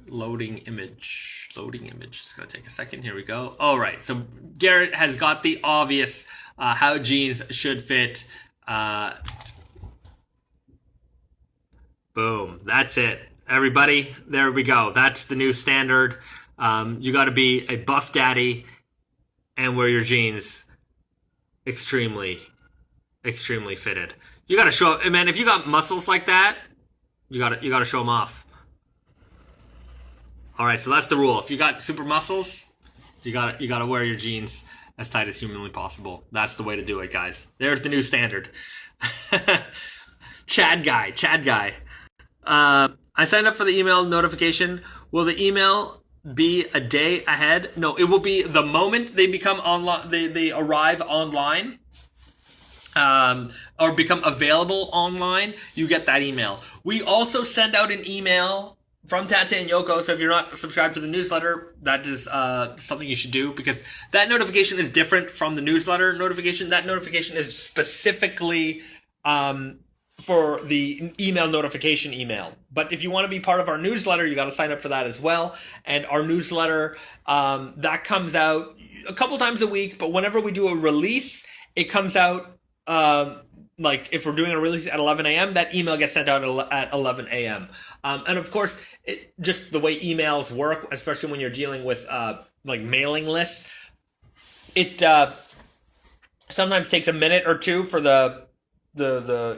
Loading image. It's going to take a second. Here we go. All right. So Garrett has got the obvious how jeans should fit. Boom. That's it. Everybody, there we go. That's the new standard. You got to be a buff daddy and wear your jeans extremely, extremely fitted. You got to show, man, if you got muscles like that, you got to show them off. All right, so that's the rule. If you got super muscles, you got to wear your jeans as tight as humanly possible. That's the way to do it, guys. There's the new standard. Chad guy. I signed up for the email notification. Will the email be a day ahead? No, it will be the moment they become online. They arrive online. Or become available online, you get that email. We also send out an email from Tate and Yoko, so if you're not subscribed to the newsletter, that is something you should do, because that notification is different from the newsletter notification. That notification is specifically for the email notification email. But if you want to be part of our newsletter, you got to sign up for that as well. And our newsletter, that comes out a couple times a week, but whenever we do a release, it comes out like if we're doing a release at 11 a.m., that email gets sent out at 11 a.m. And of course, just the way emails work, especially when you're dealing with like mailing lists, it sometimes takes a minute or two for the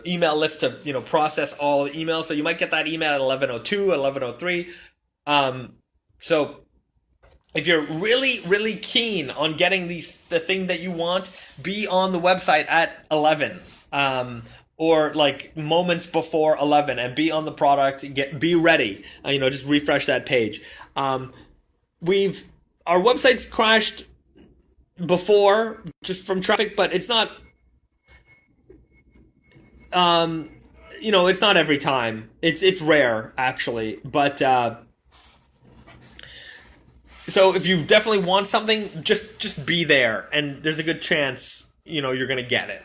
email list to process all the emails. So you might get that email at 11:02, 11:03. So if you're really, really keen on getting the thing that you want, be on the website at 11. Or like moments before 11, and be on the product, be ready, just refresh that page. Our website's crashed before just from traffic, but it's not, it's not every time. It's rare actually, but, so if you definitely want something, just be there, and there's a good chance, you're going to get it.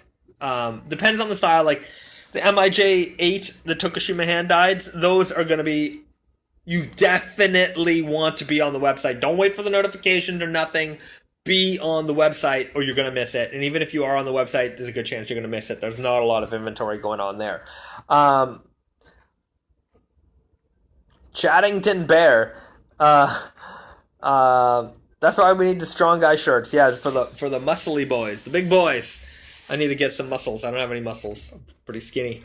Depends on the style, like the MIJ8, the Tokushima hand-dyed, those are going to be, you definitely want to be on the website. Don't wait for the notifications or nothing. be on the website or you're going to miss it. And even if you are on the website, there's a good chance you're going to miss it. There's not a lot of inventory going on there. Chattington Bear. That's why we need the strong guy shirts. Yeah, for the muscly boys, the big boys. I need to get some muscles. I don't have any muscles. I'm pretty skinny.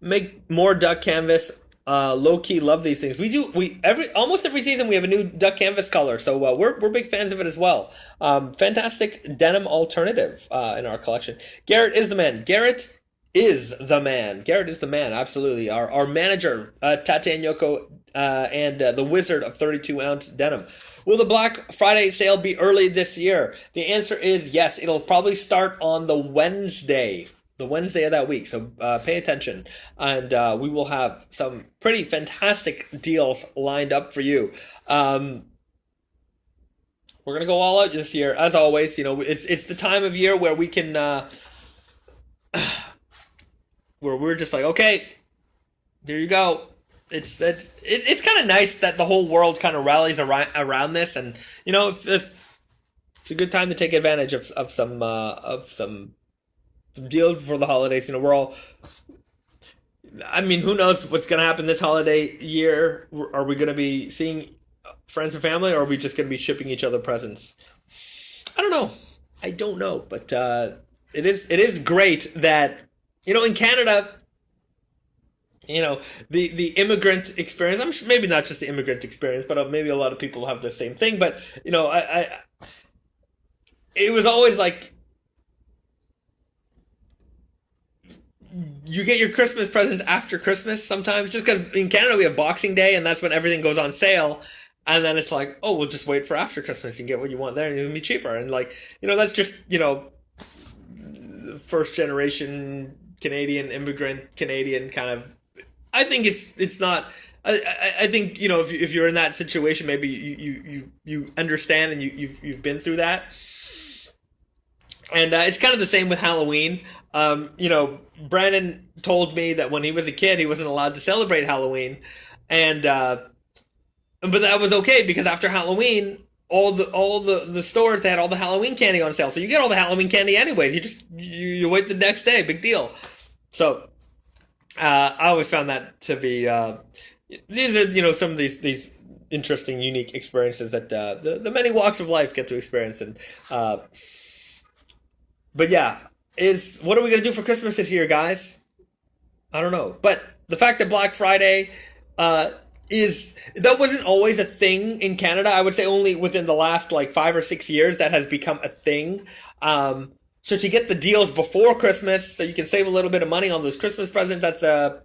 Make more duck canvas. Low key love these things. Almost every season we have a new duck canvas color, so we're big fans of it as well. Fantastic denim alternative in our collection. Garrett is the man. Garrett is the man. Absolutely. Our manager, Tate and Yoko, and the wizard of 32-ounce denim. Will the Black Friday sale be early this year? The answer is yes. It'll probably start on the Wednesday of that week. So pay attention. And we will have some pretty fantastic deals lined up for you. We're going to go all out this year. As always, it's the time of year where we can... where we're just like, okay, there you go. It's kind of nice that the whole world kind of rallies around this, and if it's a good time to take advantage of some deals for the holidays. We're all. I mean, who knows what's going to happen this holiday year? Are we going to be seeing friends and family, or are we just going to be shipping each other presents? I don't know, but it is great that. In Canada, the immigrant experience, I'm sure maybe not just the immigrant experience, but maybe a lot of people have the same thing. But, it was always like, you get your Christmas presents after Christmas sometimes, just because in Canada we have Boxing Day and that's when everything goes on sale. And then it's like, oh, we'll just wait for after Christmas and get what you want there and it'll be cheaper. And that's just, first generation immigrant Canadian kind of. I think it's not. I think if you're in that situation, maybe you understand and you've been through that. And it's kind of the same with Halloween. Brandon told me that when he was a kid, he wasn't allowed to celebrate Halloween, but that was okay because after Halloween, all the stores, they had all the Halloween candy on sale. So you get all the Halloween candy anyways. You wait the next day, big deal. So I always found that to be these are some of these interesting, unique experiences that the many walks of life get to experience. And but yeah, what are we gonna do for Christmas this year, guys? I don't know, but the fact that Black Friday that wasn't always a thing in Canada. I would say only within the last 5 or 6 years that has become a thing. So to get the deals before Christmas, so you can save a little bit of money on those Christmas presents, that's I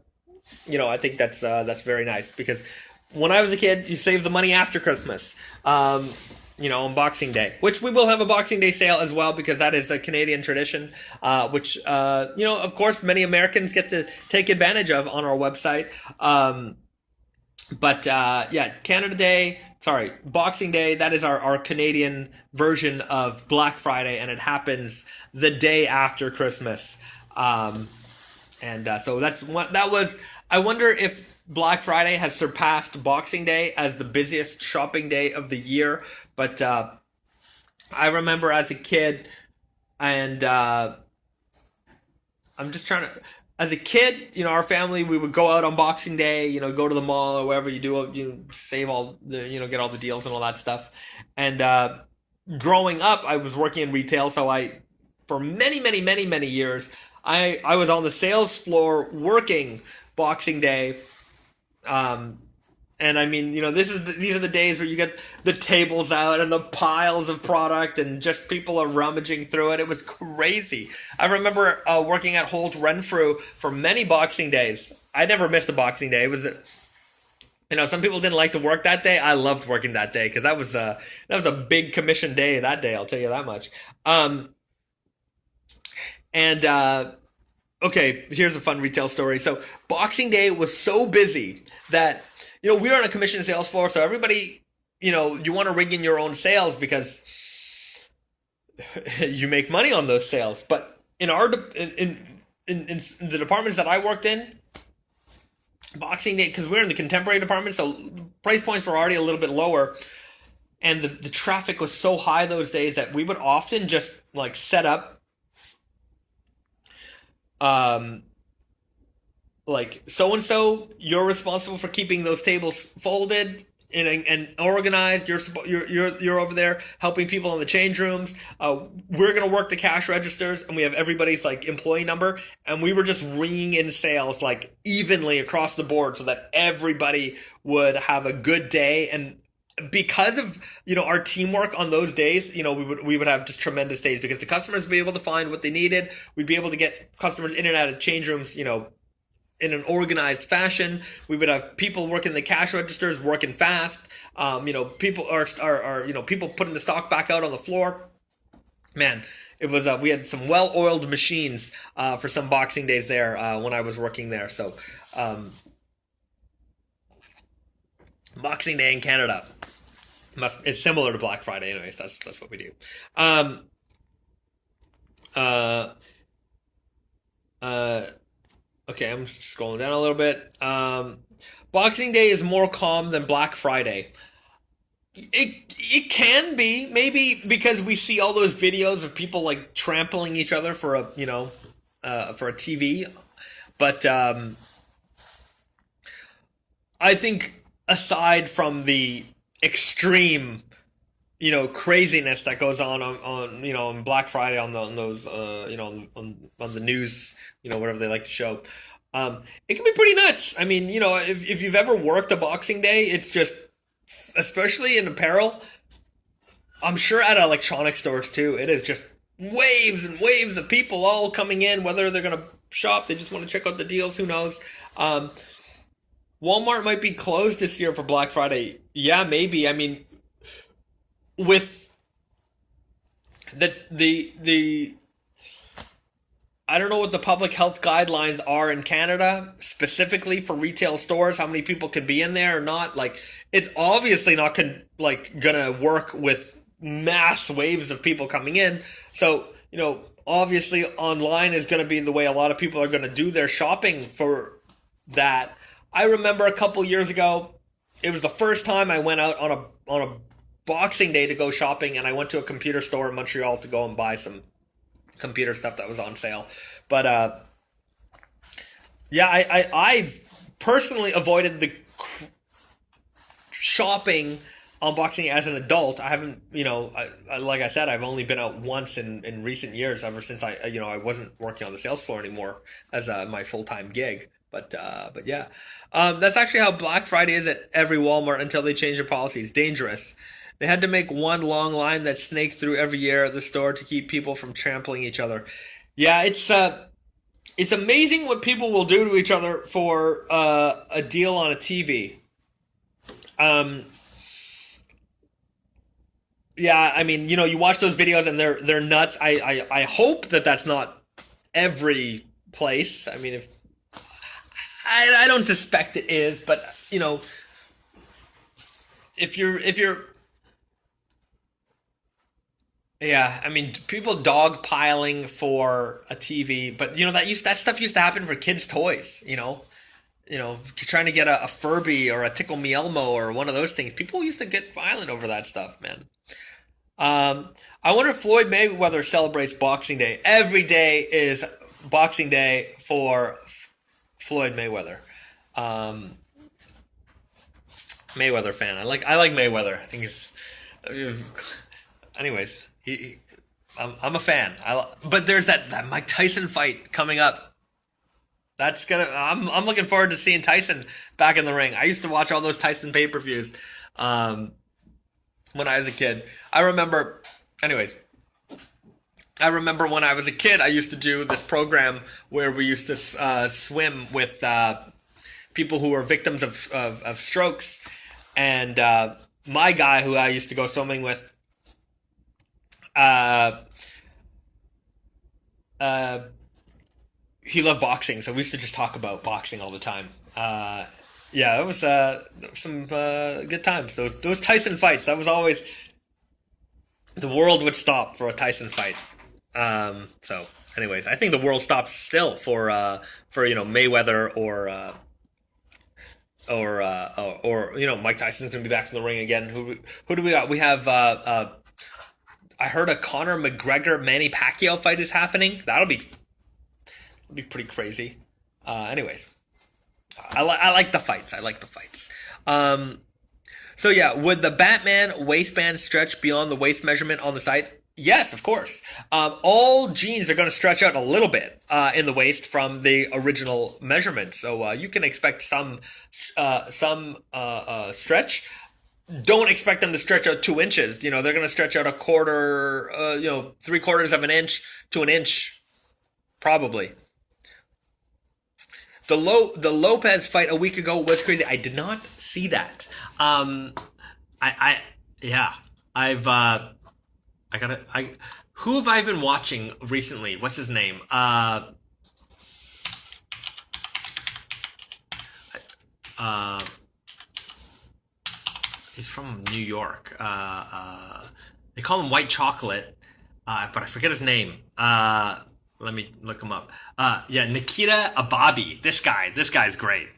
think that's very nice because when I was a kid, you save the money after Christmas. On Boxing Day, which we will have a Boxing Day sale as well because that is a Canadian tradition, which of course many Americans get to take advantage of on our website. But Boxing Day, that is our Canadian version of Black Friday, and it happens the day after Christmas. So I wonder if Black Friday has surpassed Boxing Day as the busiest shopping day of the year. But I remember as a kid, and I'm just trying to... As a kid, our family, we would go out on Boxing Day, go to the mall or wherever you save all the, get all the deals and all that stuff. And growing up, I was working in retail, so for many, many, many, many years, I was on the sales floor working Boxing Day. And I mean, these are the days where you get the tables out and the piles of product and just people are rummaging through it. It was crazy. I remember working at Holt Renfrew for many Boxing Days. I never missed a Boxing Day. It was, some people didn't like to work that day. I loved working that day because that was a big commission day that day. I'll tell you that much. Okay, here's a fun retail story. So Boxing Day was so busy that. We were on a commission sales floor, so everybody, you want to rig in your own sales because you make money on those sales. But in the departments that I worked in, Boxing Day, because we're in the contemporary department, so price points were already a little bit lower. and the traffic was so high those days that we would often just like set up like so and so, you're responsible for keeping those tables folded and organized. You're over there helping people in the change rooms. We're gonna work the cash registers, and we have everybody's like employee number, and we were just ringing in sales like evenly across the board so that everybody would have a good day. And because of our teamwork on those days, we would have just tremendous days because the customers would be able to find what they needed. We'd be able to get customers in and out of change rooms, in an organized fashion. We would have people working the cash registers, working fast. People people putting the stock back out on the floor. Man, it was we had some well-oiled machines for some Boxing Days there when I was working there. So Boxing Day in Canada is similar to Black Friday. Anyways, that's what we do. Okay, I'm scrolling down a little bit. Boxing Day is more calm than Black Friday. It can be, maybe because we see all those videos of people like trampling each other for a TV, but I think aside from the extreme craziness that goes on Black Friday on those on the news, whatever they like to show, it can be pretty nuts. I mean, if you've ever worked a Boxing Day, it's just, especially in apparel, I'm sure at electronic stores too, it is just waves and waves of people all coming in, whether they're gonna shop, they just want to check out the deals, who knows. Walmart might be closed this year for Black Friday. Yeah, maybe. I mean, with the I don't know what the public health guidelines are in Canada specifically for retail stores, how many people could be in there or not. Like, it's obviously not gonna work with mass waves of people coming in. So, obviously online is gonna be the way a lot of people are gonna do their shopping for that. I remember a couple years ago, it was the first time I went out on a Boxing Day to go shopping, and I went to a computer store in Montreal to go and buy some computer stuff that was on sale. But I personally avoided the shopping on Boxing Day as an adult. I haven't, like I said, I've only been out once in recent years, ever since I wasn't working on the sales floor anymore as my full-time gig. But yeah, that's actually how Black Friday is at every Walmart until they change their policies. Dangerous. They had to make one long line that snaked through every area of the store to keep people from trampling each other. Yeah, it's amazing what people will do to each other for a deal on a TV. Yeah, I mean, you watch those videos and they're nuts. I hope that that's not every place. I mean, if I don't suspect it is, but if you're yeah, I mean, people dogpiling for a TV, but that stuff used to happen for kids' toys. Trying to get a Furby or a Tickle Me Elmo or one of those things. People used to get violent over that stuff, man. I wonder if Floyd Mayweather celebrates Boxing Day. Every day is Boxing Day for Floyd Mayweather. Mayweather fan. I like Mayweather. I think he's. Anyways, I'm a fan. But there's that Mike Tyson fight coming up. I'm looking forward to seeing Tyson back in the ring. I used to watch all those Tyson pay-per-views when I was a kid. I remember when I was a kid, I used to do this program where we used to swim with people who were victims of strokes, and my guy who I used to go swimming with, he loved boxing, so we used to just talk about boxing all the time. Yeah, it was some good times. Those Tyson fights, that was always, the world would stop for a Tyson fight. So, anyways, I think the world stops still for Mayweather or Mike Tyson's gonna be back in the ring again. Who do we got? We have I heard a Conor McGregor Manny Pacquiao fight is happening. That'll be pretty crazy. Anyways, I like the fights. So yeah, would the Batman waistband stretch beyond the waist measurement on the site? Yes, of course. All jeans are going to stretch out a little bit in the waist from the original measurement, so you can expect some stretch. Don't expect them to stretch out 2 inches. They're going to stretch out a quarter, 3/4 of an inch to an inch, probably. The Lopez fight a week ago was crazy. I did not see that. Who have I been watching recently? What's his name? He's from New York. They call him White Chocolate, but I forget his name. Let me look him up. Nikita Ababi. This guy's great.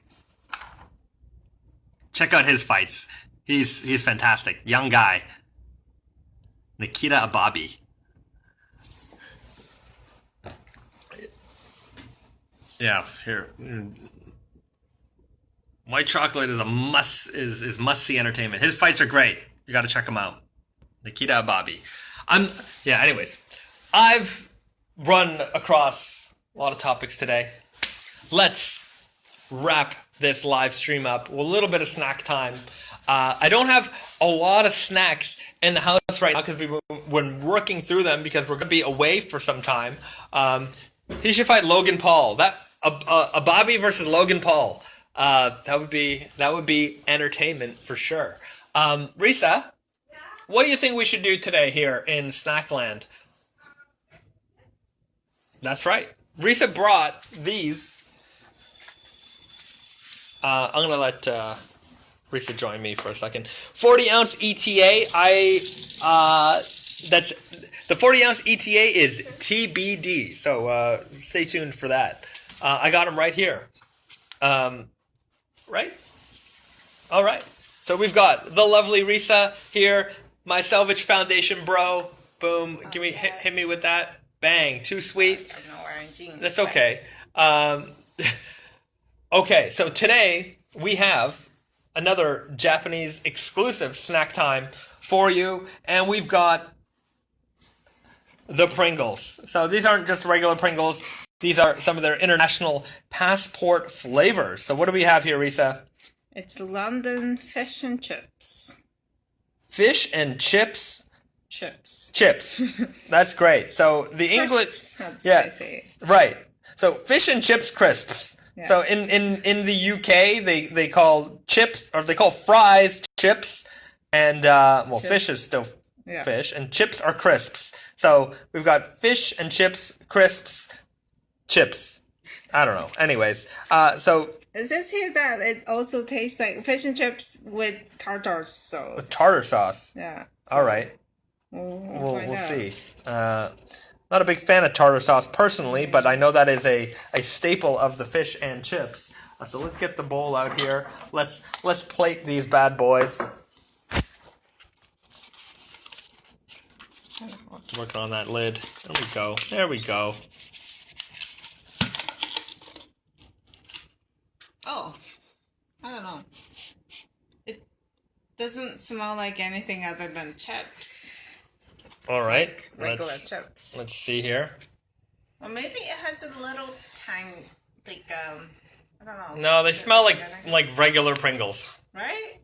Check out his fights. He's fantastic. Young guy. Nikita Ababi. Yeah, here. White Chocolate is must see entertainment. His fights are great. You got to check him out. Nikita Ababi. Anyways, I've run across a lot of topics today. Let's wrap this live stream up with a little bit of snack time. I don't have a lot of snacks in the house right now because we're working through them because we're going to be away for some time. He should fight Logan Paul. Ababi versus Logan Paul. That would be entertainment for sure. Risa, what do you think we should do today here in Snackland? That's right. Risa brought these. I'm gonna let Risa join me for a second. 40-ounce ETA. That's the 40-ounce ETA is TBD. So stay tuned for that. I got them right here. Right? All right. So we've got the lovely Risa here, my Selvage Foundation bro. Boom. Hit me with that. Bang. Too sweet. I'm not wearing jeans. That's okay. Okay, so today we have another Japanese exclusive snack time for you, and we've got the Pringles. So these aren't just regular Pringles. These are some of their international passport flavors. So what do we have here, Risa? It's London fish and chips. Fish and chips? Chips. That's great. So the English... Yeah, right. So fish and chips crisps. Yeah. So in the UK, they call chips, or they call fries chips, and chips. Fish is still fish, and chips are crisps. So we've got fish and chips, crisps, chips. I don't know. Anyways, so it says here that it also tastes like fish and chips with tartar sauce. With tartar sauce. Yeah. So all right. We'll see. Not a big fan of tartar sauce personally, but I know that is a staple of the fish and chips. So let's get the bowl out here. Let's plate these bad boys. Working on that lid. There we go. Oh, I don't know. It doesn't smell like anything other than chips. All right. Like regular chips. Let's see here. Or maybe it has a little tiny, I don't know. No, they smell like regular Pringles. Right?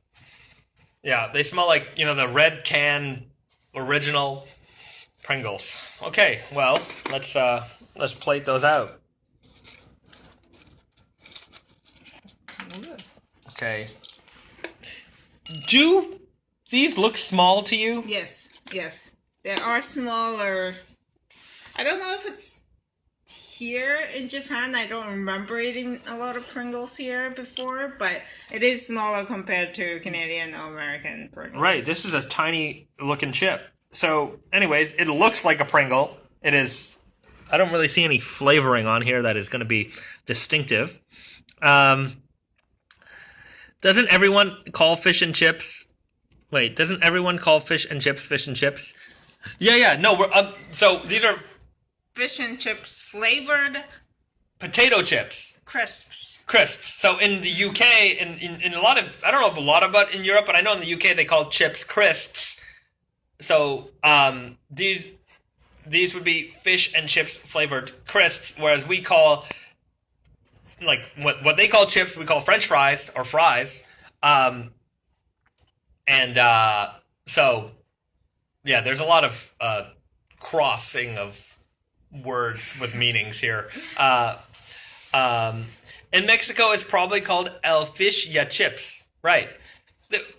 Yeah, they smell like, the red can original Pringles. Okay, well, let's plate those out. Okay. Do these look small to you? Yes. They are smaller. I don't know if it's here in Japan. I don't remember eating a lot of Pringles here before, but it is smaller compared to Canadian or American Pringles. Right, this is a tiny looking chip. So, anyways, it looks like a Pringle. It is... I don't really see any flavoring on here that is going to be distinctive. Doesn't everyone call fish and chips? Wait, doesn't everyone call fish and chips? Yeah. No, we're so these are Fish and chips flavored potato chips. crisps. So in the UK, in a lot of, I don't know a lot about in Europe, but I know in the UK they call chips crisps. So these would be fish and chips flavored crisps, whereas we call, like, what they call chips, we call French fries or fries. So yeah, there's a lot of crossing of words with meanings here. In Mexico, it's probably called el fish ya chips. Right.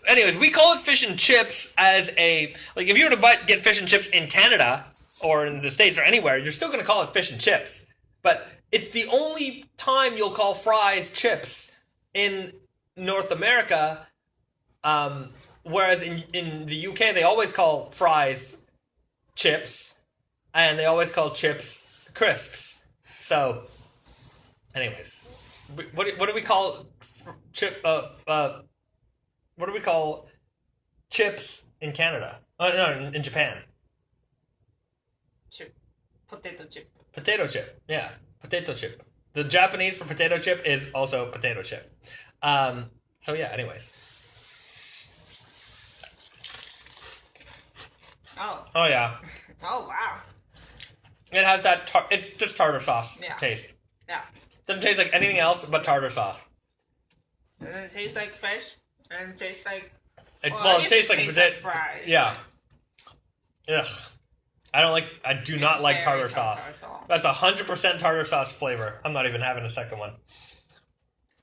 Anyways, we call it fish and chips as a, like, if you were to get fish and chips in Canada or in the States or anywhere, you're still going to call it fish and chips. But it's the only time you'll call fries chips in North America, whereas in the UK, they always call fries chips, and they always call chips crisps. So, anyways, what do we call what do we call chips in Canada? No, in Japan. Potato chip. Potato chip, yeah, potato chip. The Japanese for potato chip is also potato chip. So yeah. Anyways. Oh yeah. Oh wow. It has that it's just tartar sauce taste. Yeah. Doesn't taste like anything else but tartar sauce. And it tastes like fish. And it tastes like... It tastes like potato fries. Yeah. Ugh. I do not like tartar sauce. That's 100% tartar sauce flavor. I'm not even having a second one.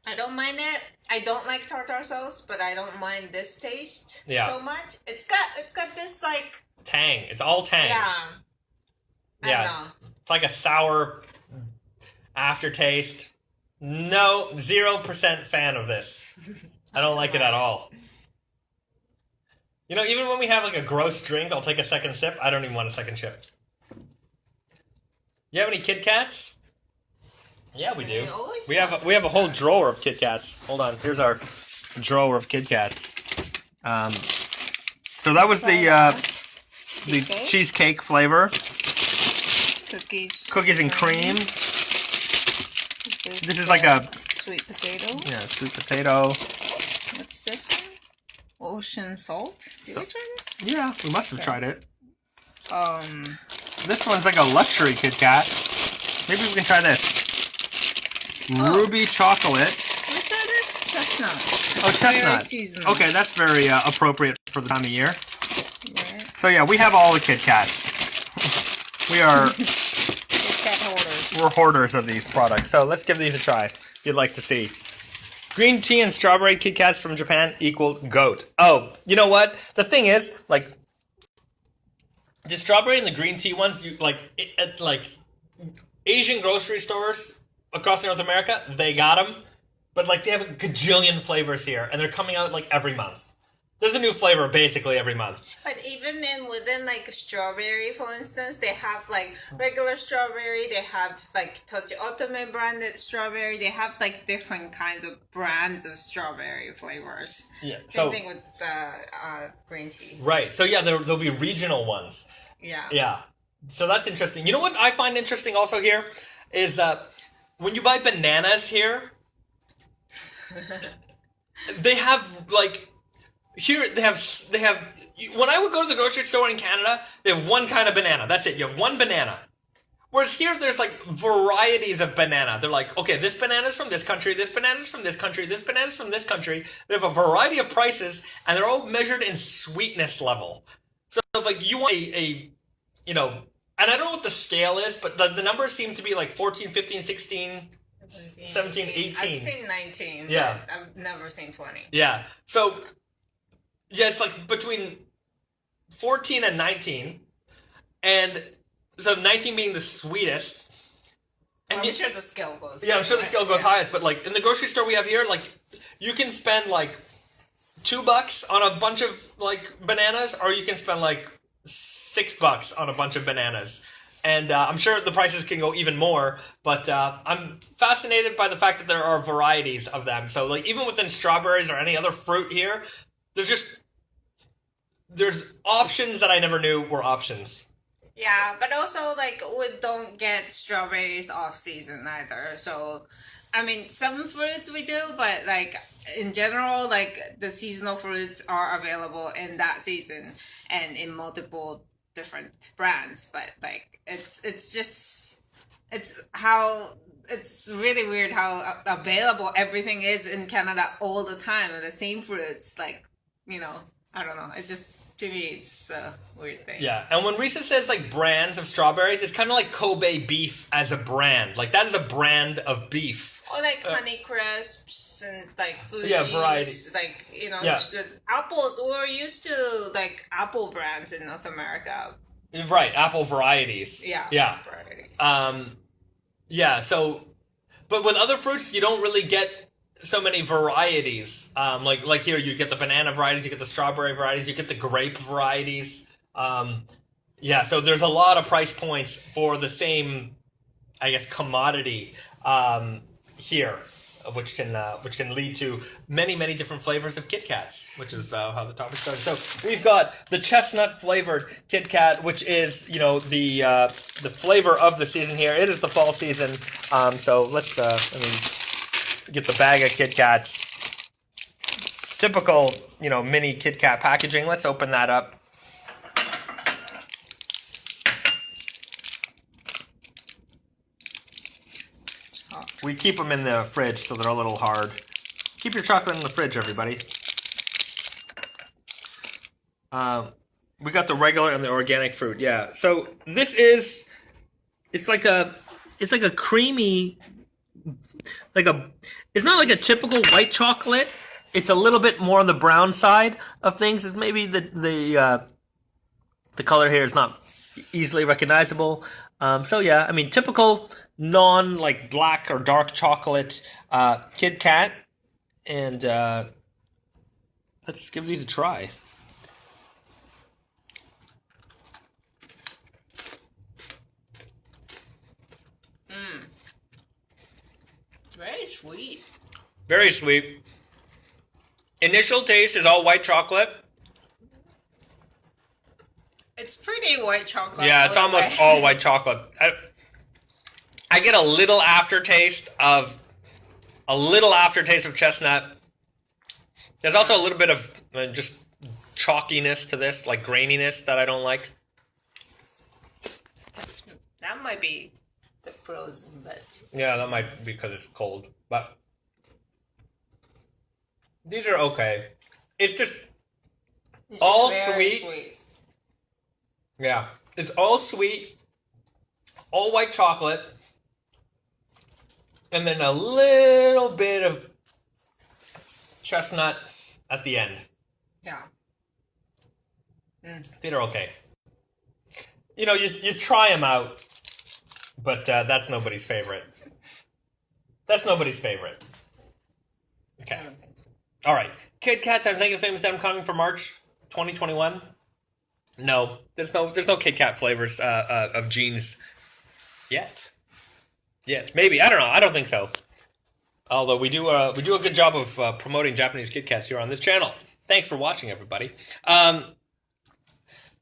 I don't mind it. I don't like tartar sauce, but I don't mind this taste so much. It's got this, like... Tang. It's all tang. Yeah. Yeah. I don't know. It's like a sour aftertaste. No, 0% fan of this. I don't like it at all. You know, even when we have like a gross drink, I'll take a second sip. I don't even want a second sip. You have any Kit Kats? Yeah, we do. We have a whole drawer of Kit Kats. Hold on, here's our drawer of Kit Kats. So that was the cheesecake flavor. Cookies and cream. This is like a sweet potato. Yeah, sweet potato. What's this one? Ocean salt. Did we try this? Yeah, we must have tried it. This one's like a luxury Kit Kat. Maybe we can try this. Ruby chocolate. What's that? Chestnut. Oh, chestnut. Very seasonal. Okay, that's very appropriate for the time of year. Right. So yeah, we have all the Kit Kats. We are... We're hoarders of these products. So let's give these a try if you'd like to see. Green tea and strawberry Kit Kats from Japan equal goat. Oh, you know what? The thing is, like, the strawberry and the green tea ones, you like Asian grocery stores across North America, they got them. But like they have a gajillion flavors here, and they're coming out like every month. There's a new flavor basically every month. But even within like strawberry, for instance, they have like regular strawberry, they have like Tochi Otome branded strawberry, they have like different kinds of brands of strawberry flavors. Yeah. Same thing with the green tea. Right. So yeah, there'll be regional ones. Yeah. Yeah. So that's interesting. You know what I find interesting also here is when you buy bananas here, they have like. Here, they have, when I would go to the grocery store in Canada, they have one kind of banana. That's it. You have one banana. Whereas here, there's like varieties of banana. They're like, okay, this banana's from this country, this banana's from this country, this banana's from this country. They have a variety of prices, and they're all measured in sweetness level. So if like you want a you know, and I don't know what the scale is, but the numbers seem to be like 14, 15, 16, 17, 18. I've seen 19. Yeah. But I've never seen 20. Yeah. So... yeah, it's like between 14 and 19. And so 19 being the sweetest. And I'm sure the scale goes. Yeah, I'm sure the scale goes highest. But like in the grocery store we have here, like you can spend like $2 on a bunch of like bananas, or you can spend like $6 on a bunch of bananas. And I'm sure the prices can go even more, but I'm fascinated by the fact that there are varieties of them. So, like, even within strawberries or any other fruit here, there's options that I never knew were options. Yeah, but also, like, we don't get strawberries off season either. So, I mean, some fruits we do, but, like, in general, like, the seasonal fruits are available in that season and in multiple different brands. But, like, it's really weird how available everything is in Canada all the time, and the same fruits, like, you know, I don't know. It's just, to me, it's a weird thing. Yeah, and when Risa says, like, brands of strawberries, it's kind of like Kobe beef as a brand. Like, that is a brand of beef. Or, like, Honey Crisps and, like, Fuji's. Yeah, variety. Like, you know, yeah. The apples. We're used to, like, apple brands in North America. Right, apple varieties. Yeah. Varieties. Yeah, so... But with other fruits, you don't really get so many varieties. Like here, you get the banana varieties, you get the strawberry varieties, you get the grape varieties. Yeah, so there's a lot of price points for the same, I guess, commodity here, which can lead to many different flavors of Kit Kats, which is how the topic started. So we've got the chestnut flavored Kit Kat, which is, you know, the flavor of the season here. It is the fall season, so let's get the bag of Kit Kats. Typical, you know, mini Kit Kat packaging. Let's open that up. We keep them in the fridge so they're a little hard. Keep your chocolate in the fridge, everybody. We got the regular and the organic fruit. Yeah. So this is, it's like a creamy, it's not like a typical white chocolate. It's a little bit more on the brown side of things. It's maybe the color here is not easily recognizable. So yeah, I mean, typical like black or dark chocolate Kit Kat, and let's give these a try. Very sweet. Very sweet. Initial taste is all white chocolate. It's pretty white chocolate. Yeah, it's almost all white chocolate. I get a little aftertaste of chestnut. There's also a little bit of just chalkiness to this, like graininess that I don't like. That might be the frozen bit. Yeah, that might be because it's cold, but these are okay. It's just all sweet. Yeah, it's all sweet, all white chocolate, and then a little bit of chestnut at the end. Yeah. These are okay. You know, you try them out, but that's nobody's favorite. That's nobody's favorite. Okay. All right. Kit Kats, I'm thinking famous Denim coming for March 2021. No, there's no Kit Kat flavors of jeans yet. Maybe, I don't know. I don't think so. Although we do a good job of promoting Japanese Kit Kats here on this channel. Thanks for watching, everybody.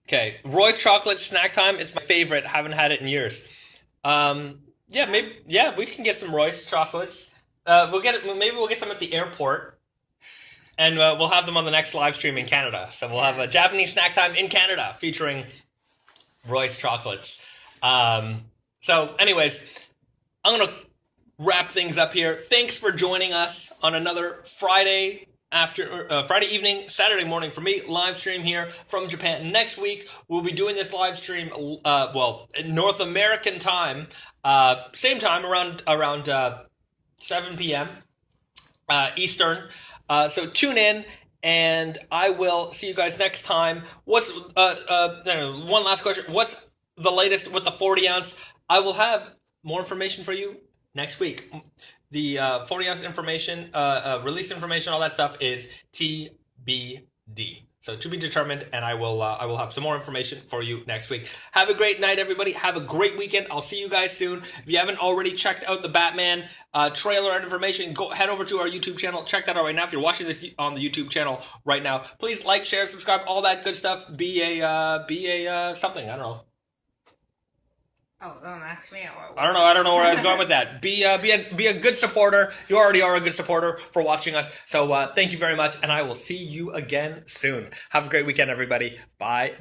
Okay, Roy's chocolate snack time. It's my favorite. Haven't had it in years. Yeah, we can get some Roy's chocolates. Maybe we'll get some at the airport. And we'll have them on the next live stream in Canada. So we'll have a Japanese snack time in Canada featuring Roy's chocolates. So anyways, I'm going to wrap things up here. Thanks for joining us on another Friday evening, Saturday morning for me, live stream here from Japan. Next week, we'll be doing this live stream, North American time, same time, around 7 p.m. Eastern. So tune in, and I will see you guys next time. One last question. What's the latest with the 40 ounce? I will have more information for you next week. The 40 ounce information, release information, all that stuff is TBD. So to be determined, and I will have some more information for you next week. Have a great night, everybody. Have a great weekend. I'll see you guys soon. If you haven't already checked out the Batman trailer and information, go head over to our YouTube channel. Check that out right now. If you're watching this on the YouTube channel right now, please like, share, subscribe, all that good stuff. Be a something. I don't know. Oh, don't ask me. I don't know where I was going with that. Be a good supporter. You already are a good supporter for watching us. So thank you very much, and I will see you again soon. Have a great weekend, everybody. Bye.